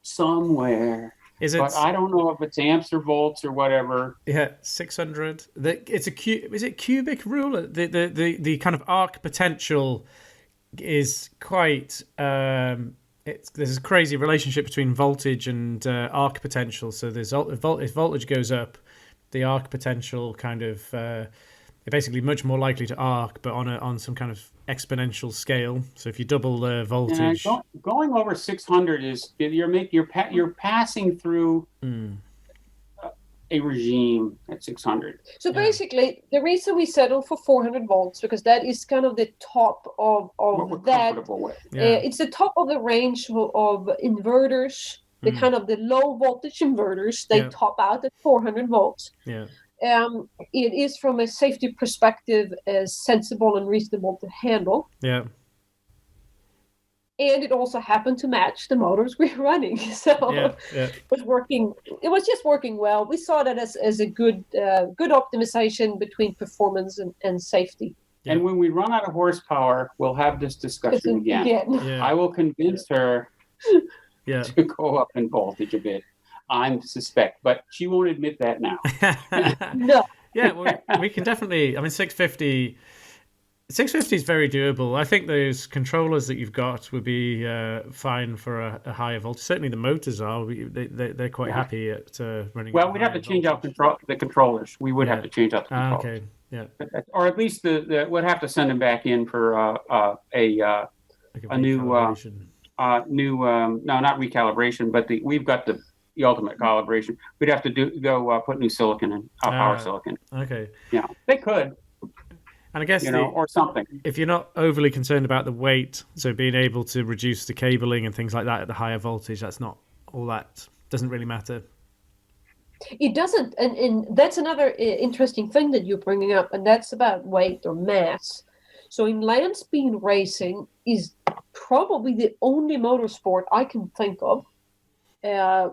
C: somewhere. But I don't know if it's amps or volts or whatever.
A: Yeah, 600. Is it cubic rule? The kind of arc potential is quite. There's a crazy relationship between voltage and arc potential. So if voltage goes up, the arc potential kind of basically much more likely to arc, but on some kind of exponential scale. So if you double the voltage,
C: going over 600 is you're passing through a regime at 600.
B: So basically, the reason we settle for 400 volts, because that is kind of the top of
C: what we're
B: that.
C: Comfortable with.
B: It's the top of the range of inverters. The kind of the low voltage inverters, they top out at 400 volts.
A: Yeah.
B: It is, from a safety perspective, sensible and reasonable to handle.
A: Yeah.
B: And it also happened to match the motors we're running, so it was working. It was just working well. We saw that as a good optimization between performance and safety.
C: Yeah. And when we run out of horsepower, we'll have this discussion again.
A: Yeah.
C: I will convince her to go up in voltage a bit. I suspect, but she won't admit that now.
B: No.
A: Yeah, well, we can definitely. I mean, 650 is very doable. I think those controllers that you've got would be fine for a higher voltage. Certainly, the motors are. They're quite happy at running.
C: Well, we'd have to change out the controllers. We would have to change out the controllers.
A: Okay. Yeah.
C: Or at least we'd have to send them back in for a new not recalibration, but we've got the ultimate calibration. We'd have to put new silicon in, power silicon.
A: Okay.
C: Yeah, they could.
A: And I guess
C: or something.
A: If you're not overly concerned about the weight, so being able to reduce the cabling and things like that at the higher voltage, that's not all that doesn't really matter.
B: It doesn't, and that's another interesting thing that you're bringing up, and that's about weight or mass. So in land speed racing is probably the only motorsport I can think of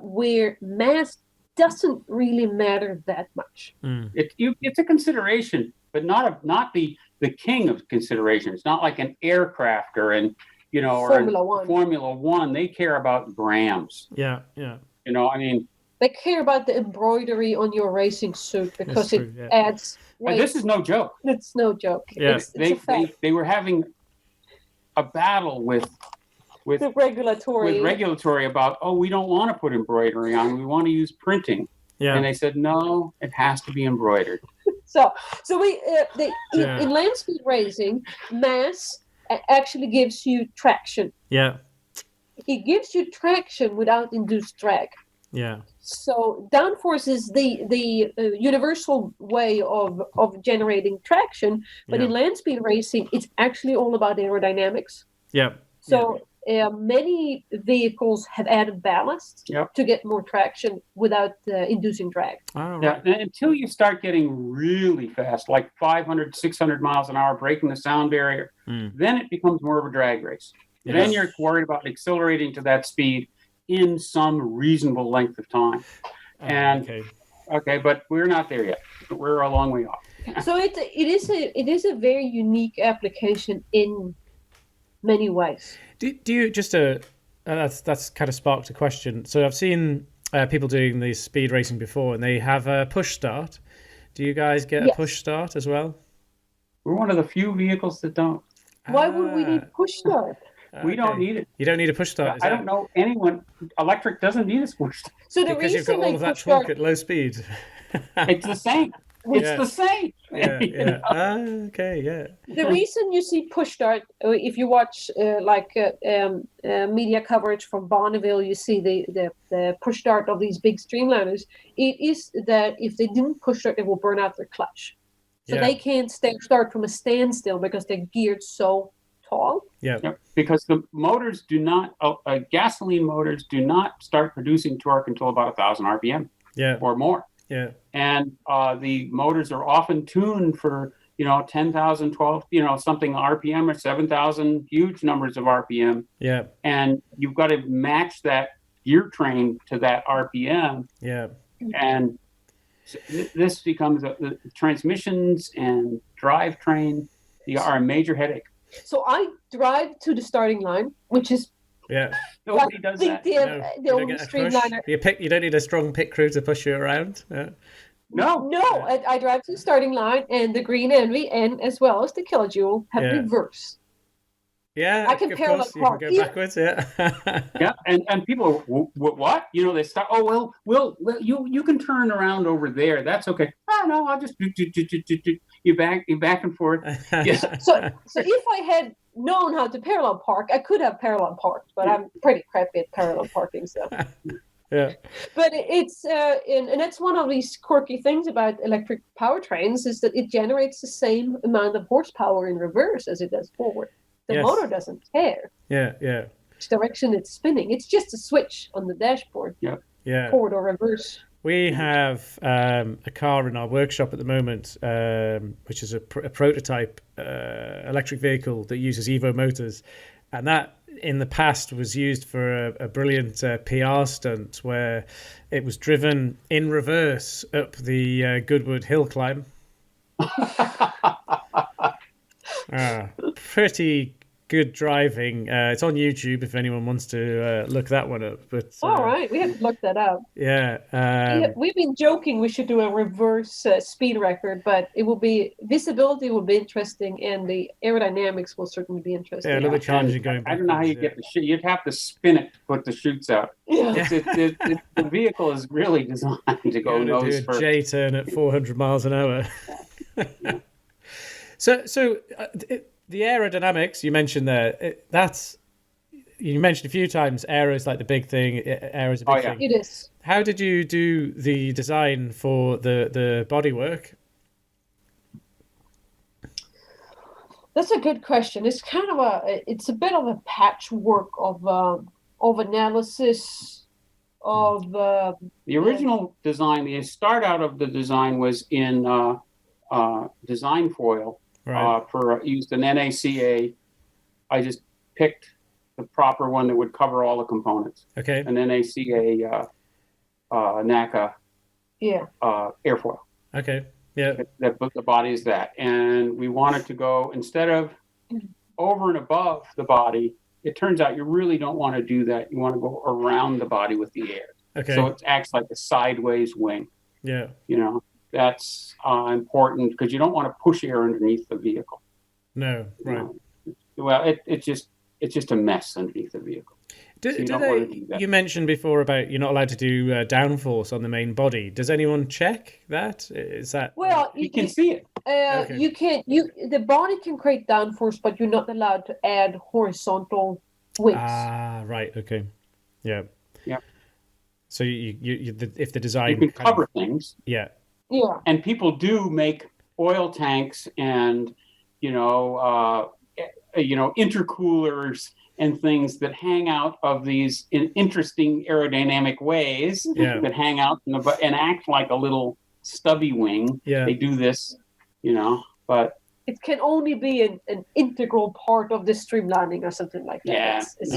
B: where mass doesn't really matter that much.
C: It's a consideration, but not the king of consideration. It's not like an aircraft or Formula One. They care about grams.
A: Yeah.
C: I mean,
B: they care about the embroidery on your racing suit because adds weight.
C: And this is no joke.
B: It's no joke.
A: Yeah.
B: It's a fact.
C: They were having a battle with
B: the regulatory
C: about, we don't want to put embroidery on. We want to use printing. Yeah. And they said, no, it has to be embroidered.
B: So in land speed racing, mass actually gives you traction.
A: Yeah.
B: It gives you traction without induced drag.
A: Yeah.
B: So downforce is the universal way of generating traction, but in land speed racing, it's actually all about aerodynamics.
A: Yeah.
B: So many vehicles have added ballast to get more traction without inducing drag.
A: Oh,
C: right. Yeah, until you start getting really fast, like 500, 600 miles an hour, breaking the sound barrier, then it becomes more of a drag race. Yes. Then you're worried about accelerating to that speed in some reasonable length of time. And Okay, but we're not there yet. We're a long way off.
B: So it is a very unique application in many ways.
A: Do you just that's kind of sparked a question. So I've seen people doing the speed racing before, and they have a push start. Do you guys get a push start as well?
C: We're one of the few vehicles that don't.
B: Why would we need push start?
C: We don't need it.
A: You don't need a push start.
C: I don't know anyone. Electric doesn't need a push start.
B: So the
A: Because
B: reason
A: you've got all of that
B: push
A: torque
B: start,
A: at low speed.
C: It's the same. It's the same.
A: Yeah. Okay, yeah.
B: the reason you see push start, if you watch media coverage from Bonneville, you see the push start of these big streamliners. It is that if they didn't push start, it will burn out their clutch. So they can't start from a standstill because they're geared so tall.
A: Yeah.
C: Because the motors do not, gasoline motors do not start producing torque until about 1,000 RPM or more.
A: Yeah.
C: And the motors are often tuned for, 10,000, 12, something RPM or 7,000, huge numbers of RPM.
A: Yeah.
C: And you've got to match that gear train to that RPM.
A: Yeah.
C: And this becomes the transmissions and drivetrain are a major headache.
B: So I drive to the starting line, which is
C: nobody does that.
B: The old streamliner.
A: You don't need a strong pit crew to push you around. Yeah.
C: No.
B: I drive to the starting line, and the GreenEnvy and as well as the Killajoule have reverse.
A: Yeah,
B: I can parallel park.
A: You can go backwards.
C: Yeah, and people are, what? They start. Oh well, you can turn around over there. That's okay. Oh no, I'll just you back and forth. Yes.
B: So if I had known how to parallel park, I could have parallel parked, but I'm pretty crappy at parallel parking. So.
A: Yeah.
B: But it's and that's one of these quirky things about electric powertrains is that it generates the same amount of horsepower in reverse as it does forward. The motor doesn't care.
A: Yeah.
B: Which direction it's spinning. It's just a switch on the dashboard.
A: Yeah.
B: Forward or reverse.
A: We have a car in our workshop at the moment, which is a prototype electric vehicle that uses Evo motors, and that in the past was used for a brilliant PR stunt where it was driven in reverse up the Goodwood hill climb. Pretty good driving. It's on YouTube if anyone wants to look that one up. But
B: all right, we have to look that up.
A: Yeah,
B: we've been joking we should do a reverse speed record, but visibility will be interesting, and the aerodynamics will certainly be interesting.
A: Yeah, a little bit challenging going back.
C: I don't know how you get the chute. You'd have to spin it to put the chutes out.
B: Yeah.
C: The vehicle is really designed to go nose first.
A: J turn at 400 miles an hour. So the aerodynamics you mentioned there, you mentioned a few times, aero is like the big thing. Aero is a big thing.
B: It is.
A: How did you do the design for the bodywork?
B: That's a good question. It's kind of it's a bit of a patchwork of analysis of
C: the original design. The start out of the design was in design foil.
A: Right.
C: Used an NACA. I just picked the proper one that would cover all the components.
A: Okay.
C: An NACA NACA airfoil.
A: Okay. Yeah.
C: The body is that. And we wanted to go, instead of over and above the body, it turns out you really don't want to do that. You want to go around the body with the air.
A: Okay.
C: So it acts like a sideways wing.
A: Yeah.
C: That's important because you don't want to push air underneath the vehicle.
A: No, right.
C: Well, it's just a mess underneath the vehicle.
A: You mentioned before about you're not allowed to do downforce on the main body. Does anyone check that? Is that
C: you can see it?
B: Okay. You can't. The body can create downforce, but you're not allowed to add horizontal wings.
A: Right. Okay. Yeah.
C: Yeah.
A: So if the design
C: you can cover things.
A: Yeah.
B: Yeah.
C: And people do make oil tanks and intercoolers and things that hang out of these in interesting aerodynamic ways that hang out and act like a little stubby wing.
A: Yeah.
C: They do this, but
B: it can only be an integral part of the streamlining or something like that.
C: Yeah.
B: It's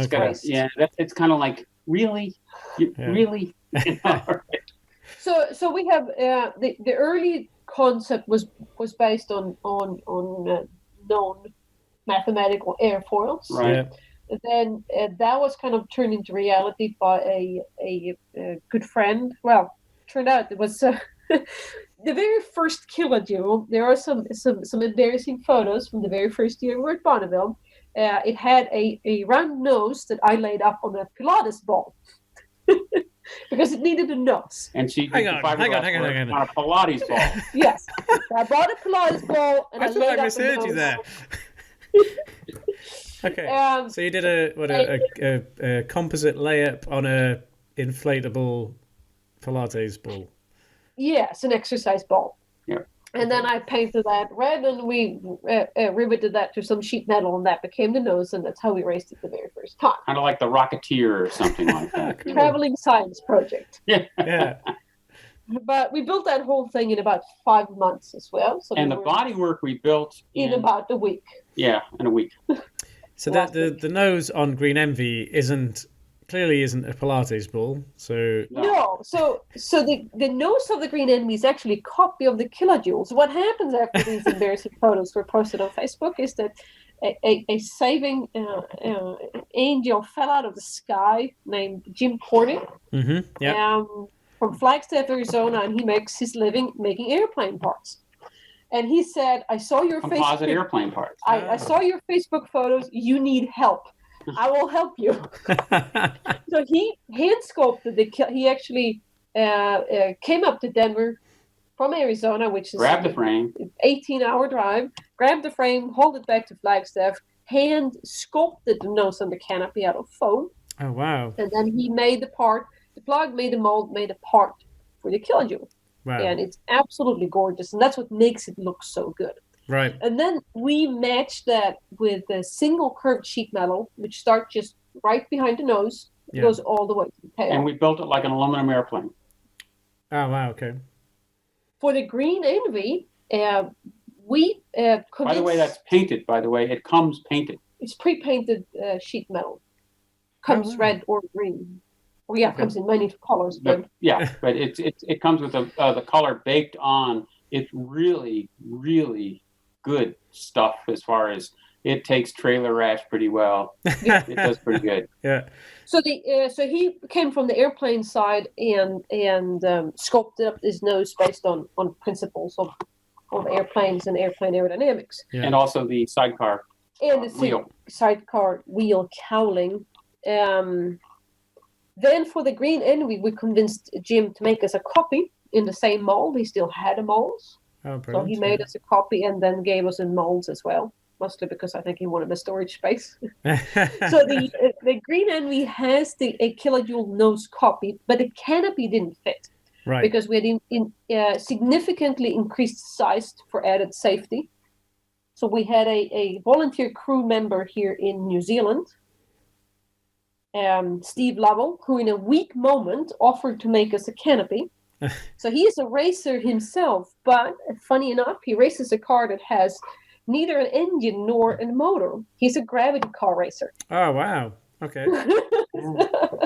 C: it's kind of like, really? Really?
B: So we have the early concept was based on known mathematical airfoils.
C: Right.
A: Yeah.
B: And then that was kind of turned into reality by a good friend. Well, turned out it was the very first Killajoule. There are some embarrassing photos from the very first year we were at Bonneville. It had a round nose that I laid up on a Pilates ball. Because it needed a nose.
C: And she
A: Hang
C: did
A: on,
C: the fiberglass
A: hang on.
C: on a Pilates ball.
B: Yes. I bought a Pilates ball and I
A: I thought
B: laid
A: I
B: up a
A: misheard
B: nose.
A: you there. Okay. So you did a composite layup on a inflatable Pilates ball.
B: Yes, an exercise ball.
C: Yeah.
B: And then I painted that red, and we riveted that to some sheet metal, and that became the nose, and that's how we raced it the very first time.
C: Kind of like the Rocketeer or something like that.
A: Cool.
B: Traveling science project.
A: Yeah.
B: But we built that whole thing in about 5 months as well. So
C: And
B: we
C: the
B: were
C: bodywork we built
B: in about a week.
C: in a week.
A: So that the nose on GreenEnvy clearly isn't a Pilates ball. So
B: No, so the nose of the GreenEnvy is actually a copy of the Killajoule. So what happens after these embarrassing photos were posted on Facebook is that a saving angel fell out of the sky named Jim Cordy from Flagstaff, Arizona, and he makes his living making airplane parts. And he said, "I saw your
C: Composite
B: Facebook.
C: airplane parts.
B: I saw your Facebook photos. You need help. I will help you." So he hand sculpted he actually came up to Denver from Arizona, which is
C: Grab the frame.
B: 18-hour drive, grabbed the frame, hauled it back to Flagstaff, hand sculpted the nose on the canopy out of foam,
A: Oh wow.
B: and then he made the part. The plug made the mold, made a part for the Killajoule.
A: Wow.
B: And it's absolutely gorgeous, and that's what makes it look so good.
A: Right.
B: And then we matched that with a single curved sheet metal, which starts just right behind the nose,
A: Yeah.
B: goes all the way to the tail.
C: And we built it like an aluminum airplane.
A: Oh wow. Okay.
B: For the GreenEnvy, we convinced...
C: By the way, that's painted, by the way. It comes painted.
B: It's pre-painted sheet metal. Comes
A: wow.
B: red or green. Well, yeah, it comes in many colors. But
C: But it comes with the color baked on. It's really, really good stuff as far as it takes trailer rash pretty well. It does pretty good.
A: Yeah.
B: So he came from the airplane side and sculpted up his nose based on principles of airplanes and airplane aerodynamics.
A: Yeah.
C: And also the sidecar
B: And the
C: wheel.
B: sidecar wheel cowling. Then for the GreenEnvy, we convinced Jim to make us a copy in the same mold. He still had a mold.
A: Oh,
B: So
A: brilliant.
B: he made us a copy and then gave us in molds as well, mostly because I think he wanted the storage space. So the GreenEnvy has a Killajoule nose copy, but the canopy didn't fit
A: Right.
B: because we had significantly increased size for added safety. So we had a volunteer crew member here in New Zealand, Steve Lovell, who in a weak moment offered to make us a canopy. So he is a racer himself, but funny enough, he races a car that has neither an engine nor a motor. He's a gravity car racer.
A: Oh wow. Okay.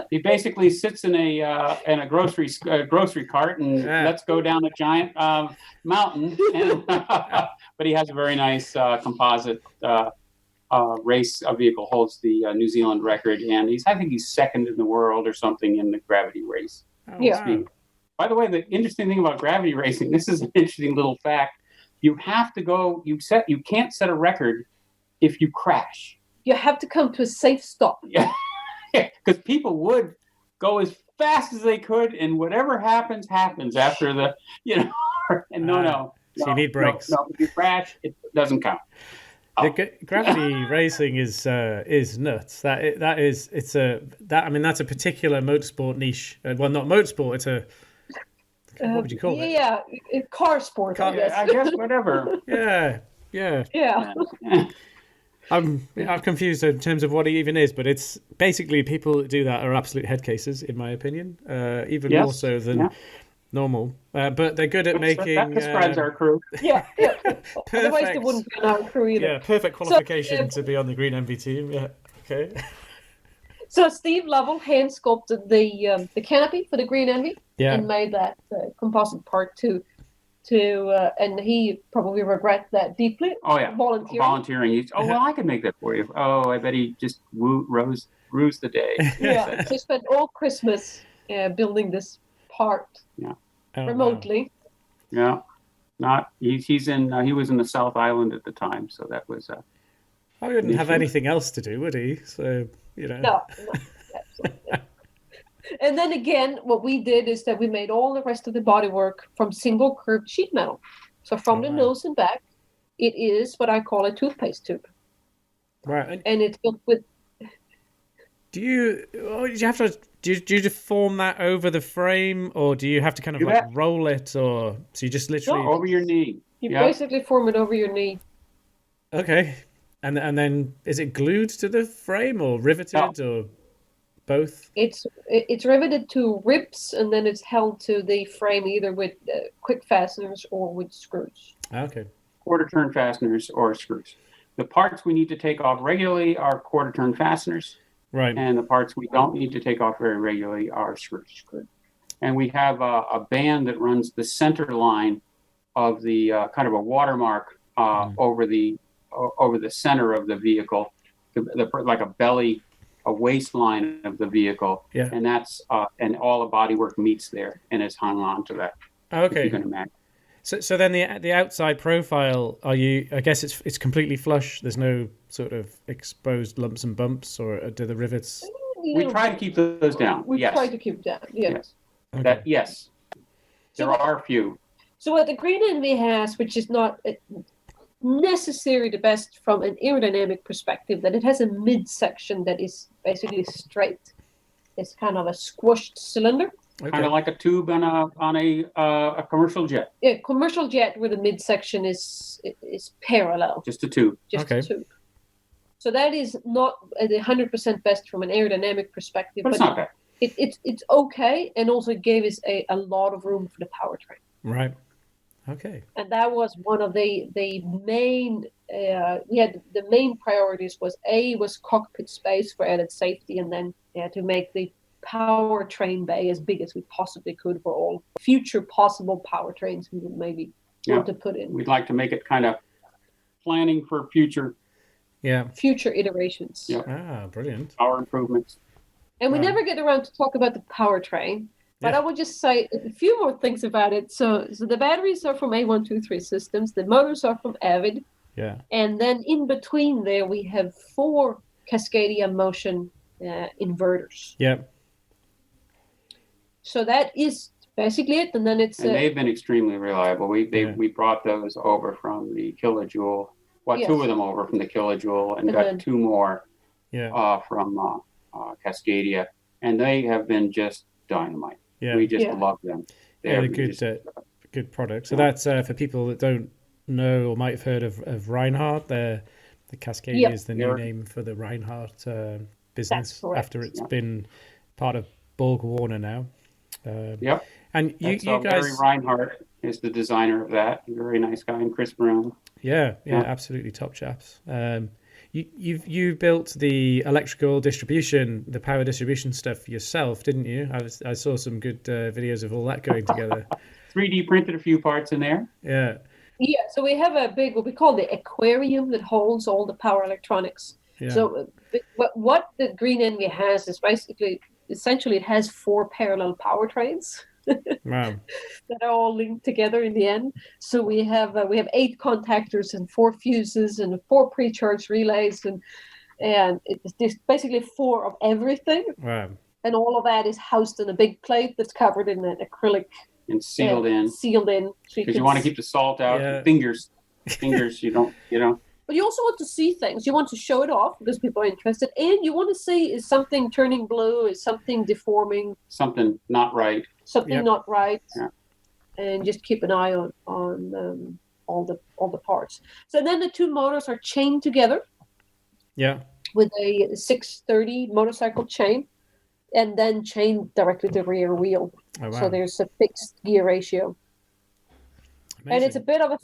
C: He basically sits in a grocery cart and let's go down a giant mountain. And, but he has a very nice composite race vehicle, holds the New Zealand record, and I think he's second in the world or something in the gravity race.
A: Oh,
B: Yeah.
A: wow.
C: By the way, the interesting thing about gravity racing, this is an interesting little fact. You have to go. You can't set a record if you crash.
B: You have to come to a safe stop.
C: Yeah, because people would go as fast as they could, and whatever happens after the, And no.
A: So you need brakes.
C: No, if you crash, it doesn't count.
A: Gravity racing is nuts. That's a particular motorsport niche. Well, not motorsport. It's a what would you call it?
B: Yeah, car sport. I guess.
C: I guess whatever.
A: Yeah.
B: Yeah.
A: I'm confused in terms of what it even is, but it's basically people that do that are absolute head cases, in my opinion, even more so than normal. But they're good at making.
C: That describes our crew.
B: Yeah. Otherwise, they wouldn't be on our crew either.
A: Yeah, perfect qualification to be on the GreenEnvy team. Yeah. Okay.
B: So Steve Lovell hand sculpted the canopy for the GreenEnvy and made that composite part too. And he probably regrets that deeply.
C: Oh yeah, volunteering. Well, I can make that for you. Oh, I bet he just rues the day.
B: Yeah, so he spent all Christmas building this part remotely.
C: Wow. Yeah, he was in the South Island at the time, so that was.
A: I wouldn't have anything else to do, would he? So
B: No, absolutely. And then again, what we did is that we made all the rest of the bodywork from single curved sheet metal. So from the nose and back, it is what I call a toothpaste tube.
A: Right.
B: And it's built with.
A: Do you deform that over the frame, or do you have to kind of roll it, or so you just literally
C: over your knee?
B: You basically form it over your knee.
A: Okay. And then is it glued to the frame or riveted or both?
B: It's riveted to ribs, and then it's held to the frame either with quick fasteners or with screws.
A: Okay.
C: Quarter turn fasteners or screws. The parts we need to take off regularly are quarter turn fasteners.
A: Right.
C: And the parts we don't need to take off very regularly are screws. And we have a band that runs the center line of the kind of a watermark over the center of the vehicle, like a waistline of the vehicle. Yeah. And that's and all the bodywork meets there and is hung on to that.
A: Okay.
C: You can imagine.
A: So then the outside profile, I guess it's completely flush. There's no sort of exposed lumps and bumps, or do the rivets?
C: We try to keep those down.
B: We try to keep down. Yes.
A: Okay.
C: Yes. There are a few.
B: So what the GreenEnvy has, which is not necessarily the best from an aerodynamic perspective, that it has a midsection that is basically straight. It's kind of a squashed cylinder.
A: Okay.
C: Kind of like a tube on a commercial jet.
B: Yeah, commercial jet where the midsection is parallel.
C: Just a tube.
B: Just a tube. So that is not 100% best from an aerodynamic perspective.
C: But it's not bad.
B: It's okay, and also gave us a lot of room for the powertrain.
A: Right. Okay.
B: And that was one of the main the main priorities was cockpit space for added safety, and then to make the powertrain bay as big as we possibly could for all future possible powertrains we would maybe want to put in.
C: We'd like to make it kind of planning for future
B: iterations.
C: Yeah.
A: Brilliant.
C: Power improvements.
B: And we never get around to talk about the powertrain. But I would just say a few more things about it. So the batteries are from A123 Systems. The motors are from Avid.
A: Yeah.
B: And then in between there, we have 4 Cascadia Motion inverters.
A: Yeah.
B: So that is basically it. And then it's...
C: And they've been extremely reliable. We brought those over from the Killajoule. Well, 2 of them over from the Killajoule and got 2 more from Cascadia. And they have been just dynamite. Yeah. We just love them.
A: They're good product. So that's for people that don't know or might have heard of Reinhardt. The Cascadia is the new name for the Reinhardt business after it's been part of Borg Warner now. And you guys,
C: Barry Reinhardt is the designer of that. Very nice guy, and Chris Brown.
A: Yeah, absolutely top chaps. You built the electrical distribution, the power distribution stuff yourself, didn't you? I saw some good videos of all that going together.
C: 3D printed a few parts in there.
B: Yeah. Yeah. So we have a big, what we call the aquarium that holds all the power electronics. Yeah. So what the GreenEnvy has is essentially it has 4 parallel powertrains.
A: Wow.
B: That are all linked together in the end. So we have 8 contactors and 4 fuses and 4 pre-charge relays and it's basically 4 of everything.
A: Wow.
B: And all of that is housed in a big plate that's covered in an acrylic
C: and sealed in.
B: Because
C: you want to keep the salt out. Yeah. Fingers, you don't.
B: But you also want to see things. You want to show it off because people are interested, and you want to see, is something turning blue? Is something deforming?
C: Something not right.
B: Something not right. Yeah. And just keep an eye on all the parts. So then the 2 motors are chained together.
A: Yeah.
B: With a 630 motorcycle chain, and then chained directly to the rear wheel.
A: Oh, wow.
B: So there's a fixed gear ratio. Amazing. And it's a bit of a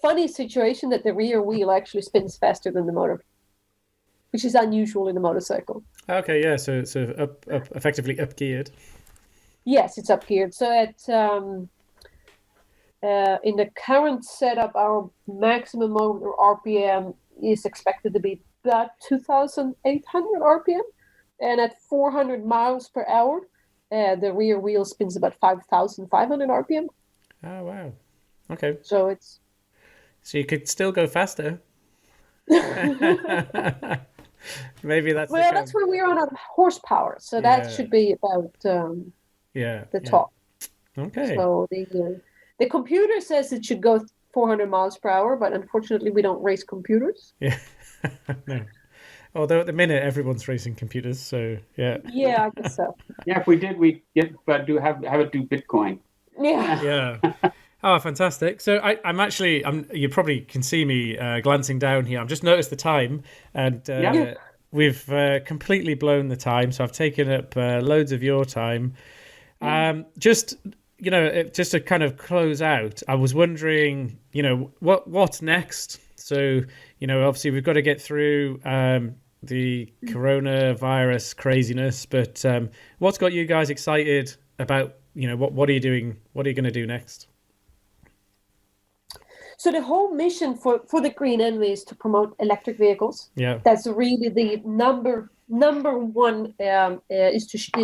B: funny situation that the rear wheel actually spins faster than the motor. which is unusual in a motorcycle.
A: Okay, yeah. So up effectively up geared.
B: Yes, it's up geared. So in the current setup, our maximum motor RPM is expected to be about 2,800 RPM, and at 400 miles per hour, the rear wheel spins about 5,500 RPM.
A: Oh wow. Okay.
B: So
A: you could still go faster. Maybe that's
B: that's where we're on horsepower. So that should be about the top.
A: Okay.
B: So the computer says it should go 400 miles per hour, but unfortunately we don't race computers.
A: Yeah. No. Although at the minute everyone's racing computers, so yeah.
B: Yeah, I guess so.
C: Yeah, if we did, we'd have it do Bitcoin.
B: Yeah.
A: Yeah. Oh, fantastic! So I'm. You probably can see me glancing down here. I've just noticed the time, and we've completely blown the time. So I've taken up loads of your time. Just to kind of close out, I was wondering, what's next? So obviously we've got to get through the coronavirus craziness, but what's got you guys excited about? What are you doing? What are you going to do next?
B: So the whole mission for the GreenEnvy is to promote electric vehicles.
A: Yeah,
B: that's really the number one. Is to show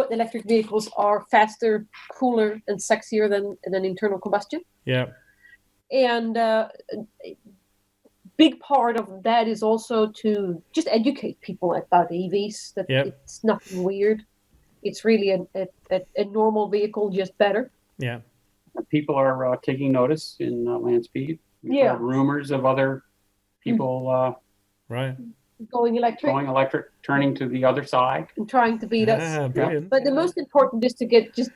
B: that electric vehicles are faster, cooler, and sexier than internal combustion.
A: Yeah,
B: and big part of that is also to just educate people about EVs. That it's nothing weird. It's really a normal vehicle, just better.
A: Yeah.
C: People are taking notice in land speed. We've heard rumors of other people going electric, turning to the other side
B: and trying to beat us.
A: Brilliant.
B: But the most important is to get just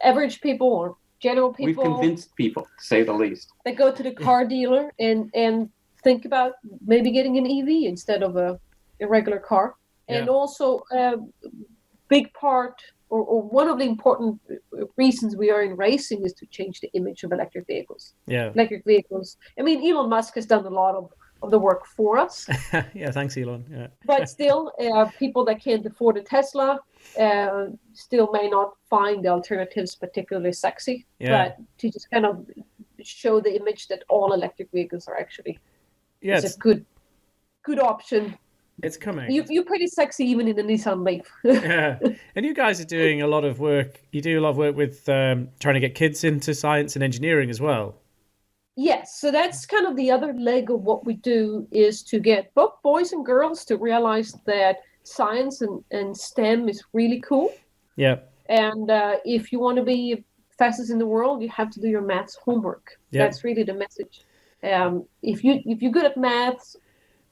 B: average people or general people.
C: We've convinced people, to say the least.
B: They go to the car dealer and think about maybe getting an EV instead of a regular car. And also big part or one of the important reasons we are in racing is to change the image of electric vehicles.
A: Yeah.
B: Electric vehicles. I mean, Elon Musk has done a lot of the work for us.
A: Yeah, thanks, Elon. Yeah.
B: But still, people that can't afford a Tesla still may not find the alternatives particularly sexy.
A: Yeah.
B: But to just kind of show the image that all electric vehicles are actually it's a good option.
A: It's coming.
B: You're pretty sexy even in a Nissan Leaf.
A: Yeah. And you guys are doing a lot of work. You do a lot of work with trying to get kids into science and engineering as well.
B: Yes. So that's kind of the other leg of what we do is to get both boys and girls to realize that science and STEM is really cool.
A: Yeah.
B: And if you want to be fastest in the world, you have to do your maths homework.
A: Yeah.
B: That's really the message. If you're good at maths,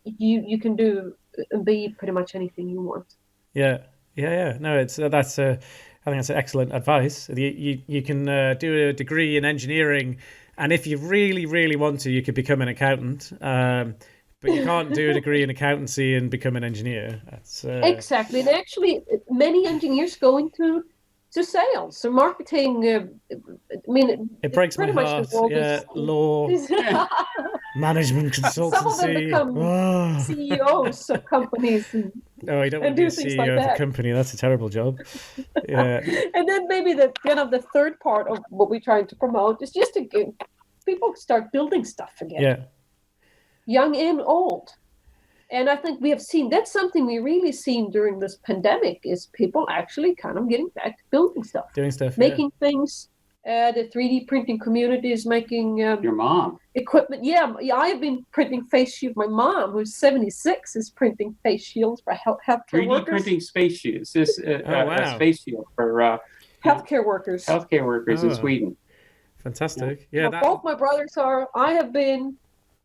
B: you can be pretty much anything you want.
A: Yeah. No, it's I think that's excellent advice. You can do a degree in engineering, and if you really, really want to, you could become an accountant. But you can't do a degree in accountancy and become an engineer. That's
B: exactly. And actually, many engineers go into sales. So marketing. I mean,
A: it breaks my heart. Law. Management consultancy.
B: Some of them become CEOs of companies. You
A: don't want to be a CEO of a company. That's a terrible job. Yeah.
B: And then maybe the third part of what we're trying to promote is just to get people start building stuff again.
A: Yeah.
B: Young and old. And I think we have seen, that's something we really seen during this pandemic, is people actually kind of getting back to building stuff.
A: Doing stuff,
B: making things. The 3D printing community is making
C: your mom
B: equipment. Yeah, I have been printing face shields. My mom, who's 76, is printing face shields for healthcare
C: 3D
B: workers.
C: Printing space shields. This a space shield for
B: healthcare workers.
C: Healthcare workers in Sweden.
A: Fantastic. Yeah.
B: Both my brothers are. I have been,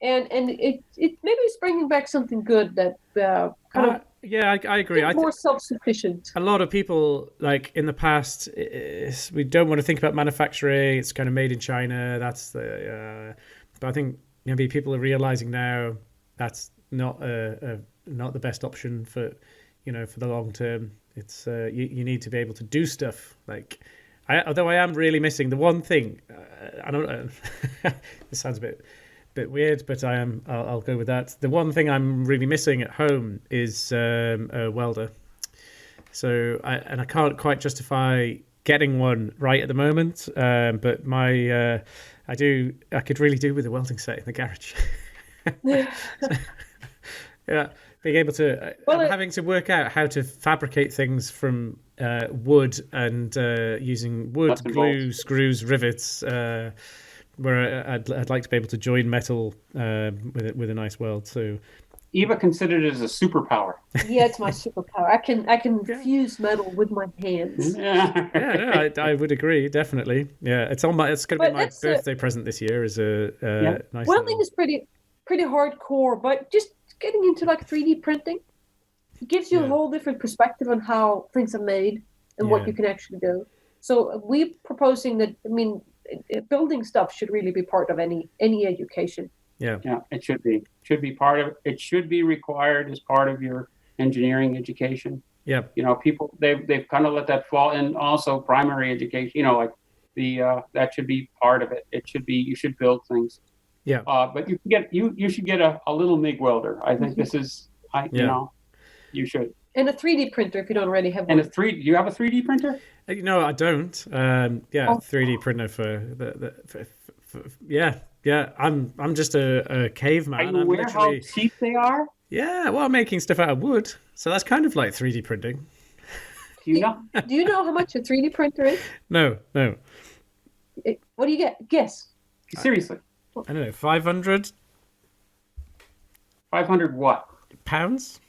B: and it maybe it's bringing back something good that kind of.
A: Yeah, I agree.
B: More self-sufficient.
A: A lot of people, like in the past, we don't want to think about manufacturing. It's kind of made in China. That's the. But I think maybe people are realizing now that's not not the best option for the long term. It's you need to be able to do stuff. Like, although I am really missing the one thing. I don't know. This sounds a bit bit weird, but I'll go with that. The one thing I'm really missing at home is a welder. So I can't quite justify getting one right at the moment. But I could really do with a welding set in the garage. Yeah, being able to. I'm having to work out how to fabricate things from wood and using wood, glue, screws, rivets. Where I'd like to be able to join metal with a nice weld. So
C: Eva considered it as a superpower.
B: Yeah, it's my superpower. I can fuse metal with my hands.
A: Yeah, I would agree, definitely. Yeah, it's going to be my birthday present this year. Is a nice.
B: Welding is pretty hardcore, but just getting into like 3D printing gives you a whole different perspective on how things are made and what you can actually do. So we're proposing that. I mean, building stuff should really be part of any education.
C: Yeah, it should be part of. It should be required as part of your engineering education.
A: Yeah,
C: people they've kind of let that fall, and also primary education. Like that should be part of it. It should be, you should build things.
A: Yeah.
C: But you should get a little MIG welder. I think this is you should.
B: And a 3D printer if you don't already have one.
C: And do you have a 3D printer?
A: No, I don't. 3D printer yeah. I'm just a caveman.
C: Are you aware how cheap they are?
A: Yeah, well, I'm making stuff out of wood, so that's kind of like 3D printing.
C: Do you know?
B: Do you know how much a 3D printer is?
A: No.
B: What do you get? Guess.
C: Seriously.
A: I don't know, 500?
C: 500 what?
A: Pounds?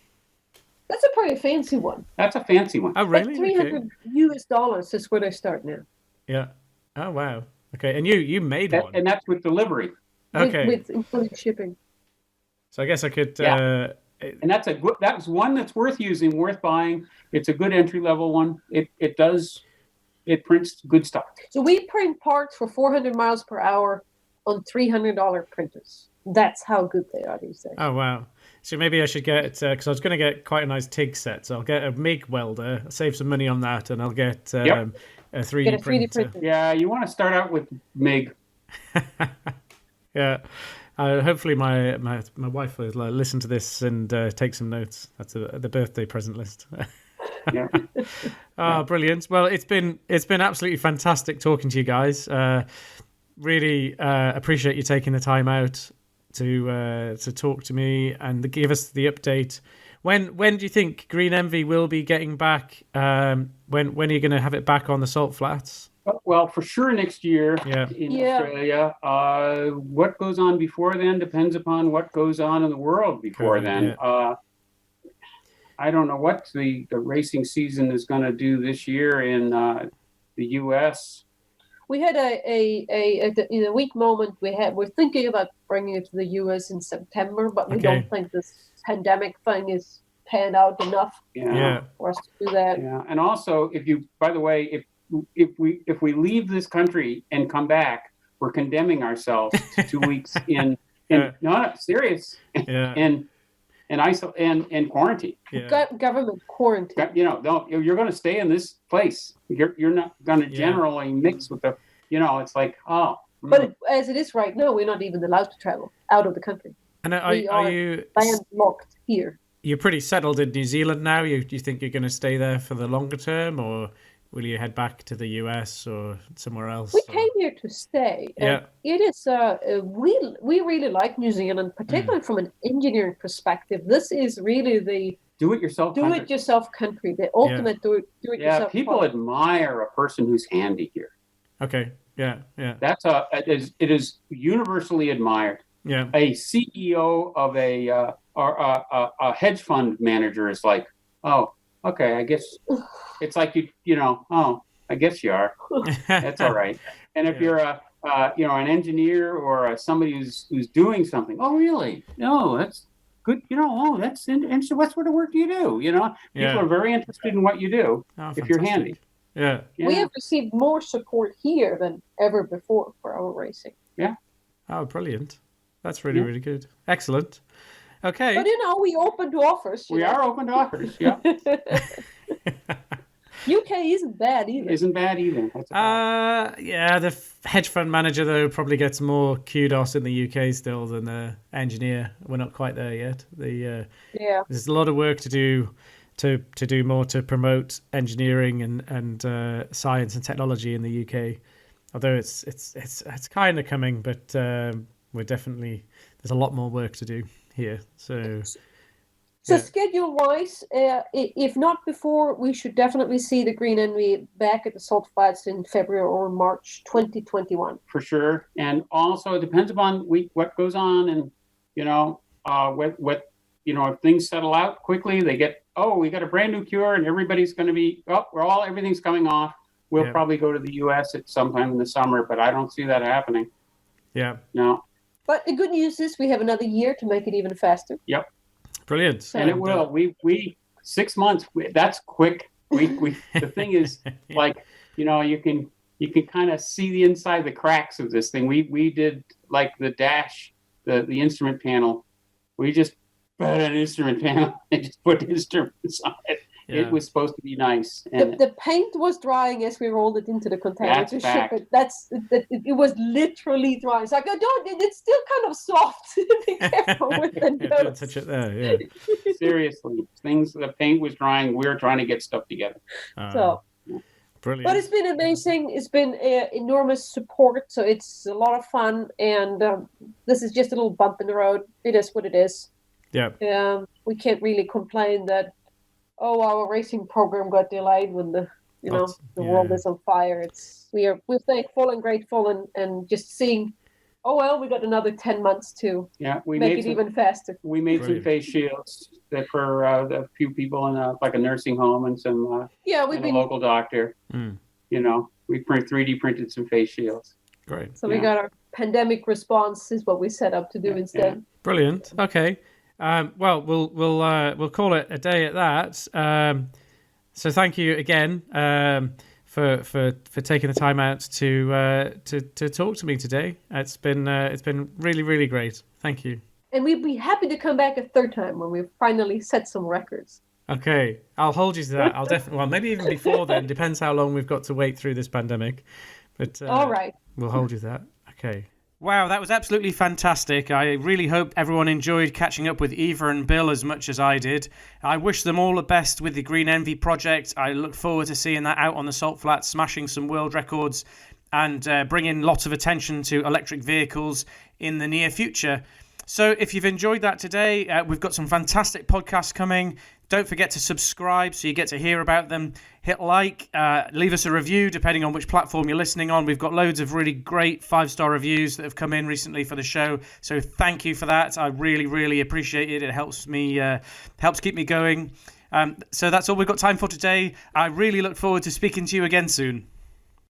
B: That's a pretty fancy one.
C: That's a fancy one.
A: Oh, really?
B: Like $300 US is where they start now.
A: Yeah. Oh, wow. Okay, and you made one.
C: And that's with delivery.
A: Okay.
B: With including shipping.
A: So I guess I could...
C: and that's one that's worth using, worth buying. It's a good entry-level one. It prints good stuff.
B: So we print parts for 400 miles per hour on $300 printers. That's how good they are these days.
A: Oh, wow. So maybe I should get, because I was going to get quite a nice TIG set. So I'll get a MIG welder, save some money on that, and I'll get a 3D printer.
C: Yeah, you want to start out with MIG.
A: Yeah. Hopefully my wife will listen to this and take some notes. That's the birthday present list.
C: Yeah.
A: Brilliant. Well, it's been absolutely fantastic talking to you guys. Really appreciate you taking the time out to talk to me and give us the update. When do you think GreenEnvy will be getting back? When are you going to have it back on the salt flats?
C: Well, for sure next year in Australia. What goes on before then depends upon what goes on in the world before then. Yeah. I don't know what the racing season is going to do this year in the U.S.
B: We had in a weak moment. We're thinking about bringing it to the U.S. in September, but we don't think this pandemic thing is panned out enough for us to do that.
C: Yeah, and also if we leave this country and come back, we're condemning ourselves to 2 weeks in serious and quarantine.
A: Yeah.
B: Government quarantine.
C: You're going to stay in this place. You're not going to generally mix with the. It's like
B: But as it is right now, we're not even allowed to travel out of the country.
A: And are you
B: landlocked here?
A: You're pretty settled in New Zealand now. Do you think you're going to stay there for the longer term, or will you head back to the US or somewhere else?
B: We came here to stay.
A: Yeah.
B: It is. We really like New Zealand, particularly from an engineering perspective. This is really the
C: do-it-yourself
B: country, the ultimate do-it-yourself.
C: Yeah, people admire a person who's handy here.
A: Okay. Yeah.
C: That's it is universally admired.
A: Yeah.
C: A CEO of a hedge fund manager is like, oh, okay, I guess it's like I guess you are. That's all right. And if you're an engineer or somebody who's doing something, oh really? No, that's good. That's interesting. What sort of work do you do? People are very interested in what you do if you're handy.
A: Yeah.
B: We have received more support here than ever before for our racing.
C: Yeah.
A: Oh, brilliant. That's really, really good. Excellent. Okay.
B: But we open to offers.
C: We are open to offers, yeah.
B: UK isn't bad either.
C: Isn't bad either.
A: The hedge fund manager, though, probably gets more kudos in the UK still than the engineer. We're not quite there yet. There's a lot of work to do to do more to promote engineering and science and technology in the UK. Although it's kind of coming, but we're definitely, there's a lot more work to do here. So
B: schedule-wise, if not before, we should definitely see the GreenEnvy back at the salt flats in February or March 2021.
C: For sure. And also it depends upon what goes on, and if things settle out quickly, they get, we got a brand new cure and everybody's going to be, everything's coming off. We'll probably go to the US at some time in the summer, but I don't see that happening.
A: Yeah.
C: No.
B: But the good news is we have another year to make it even faster.
C: Yep.
A: Brilliant.
C: And it will. We 6 months. That's quick. The thing is, you can kind of see the inside the cracks of this thing. We did like the dash, the instrument panel. We just put an instrument panel and just put instruments on it. Yeah. It was supposed to be nice. And
B: the paint was drying as we rolled it into the container to ship it. It was literally drying. It's like, it's still kind of soft. Be careful with the nose.
A: Don't touch it there, yeah.
C: Seriously, the paint was drying. We were trying to get stuff together.
A: Brilliant.
B: But it's been amazing. It's been enormous support. So it's a lot of fun. And this is just a little bump in the road. It is what it is.
A: Yeah.
B: We can't really complain that, our racing program got delayed when the world is on fire. We're thankful and grateful and just seeing, we got another 10 months to make it even faster. We
C: made some face shields that for a few people in a nursing home and some a local doctor. We 3D printed some face shields.
A: Great.
B: So we got our pandemic response is what we set up to do instead.
A: Yeah. Brilliant. Okay. We'll call it a day at that. So thank you again for taking the time out to talk to me today. It's been really, really great. Thank you.
B: And we'd be happy to come back a third time when we've finally set some records.
A: Okay, I'll hold you to that. I'll definitely. Well, maybe even before then. Depends how long we've got to wait through this pandemic. But
B: all right,
A: we'll hold you to that. Okay. Wow, that was absolutely fantastic. I really hope everyone enjoyed catching up with Eva and Bill as much as I did. I wish them all the best with the GreenEnvy project. I look forward to seeing that out on the salt flats, smashing some world records and bringing lots of attention to electric vehicles in the near future. So if you've enjoyed that today, we've got some fantastic podcasts coming. Don't forget to subscribe so you get to hear about them. Hit like, leave us a review depending on which platform you're listening on. We've got loads of really great 5-star reviews that have come in recently for the show. So thank you for that. I really, really appreciate it. It helps keep me going. So that's all we've got time for today. I really look forward to speaking to you again soon.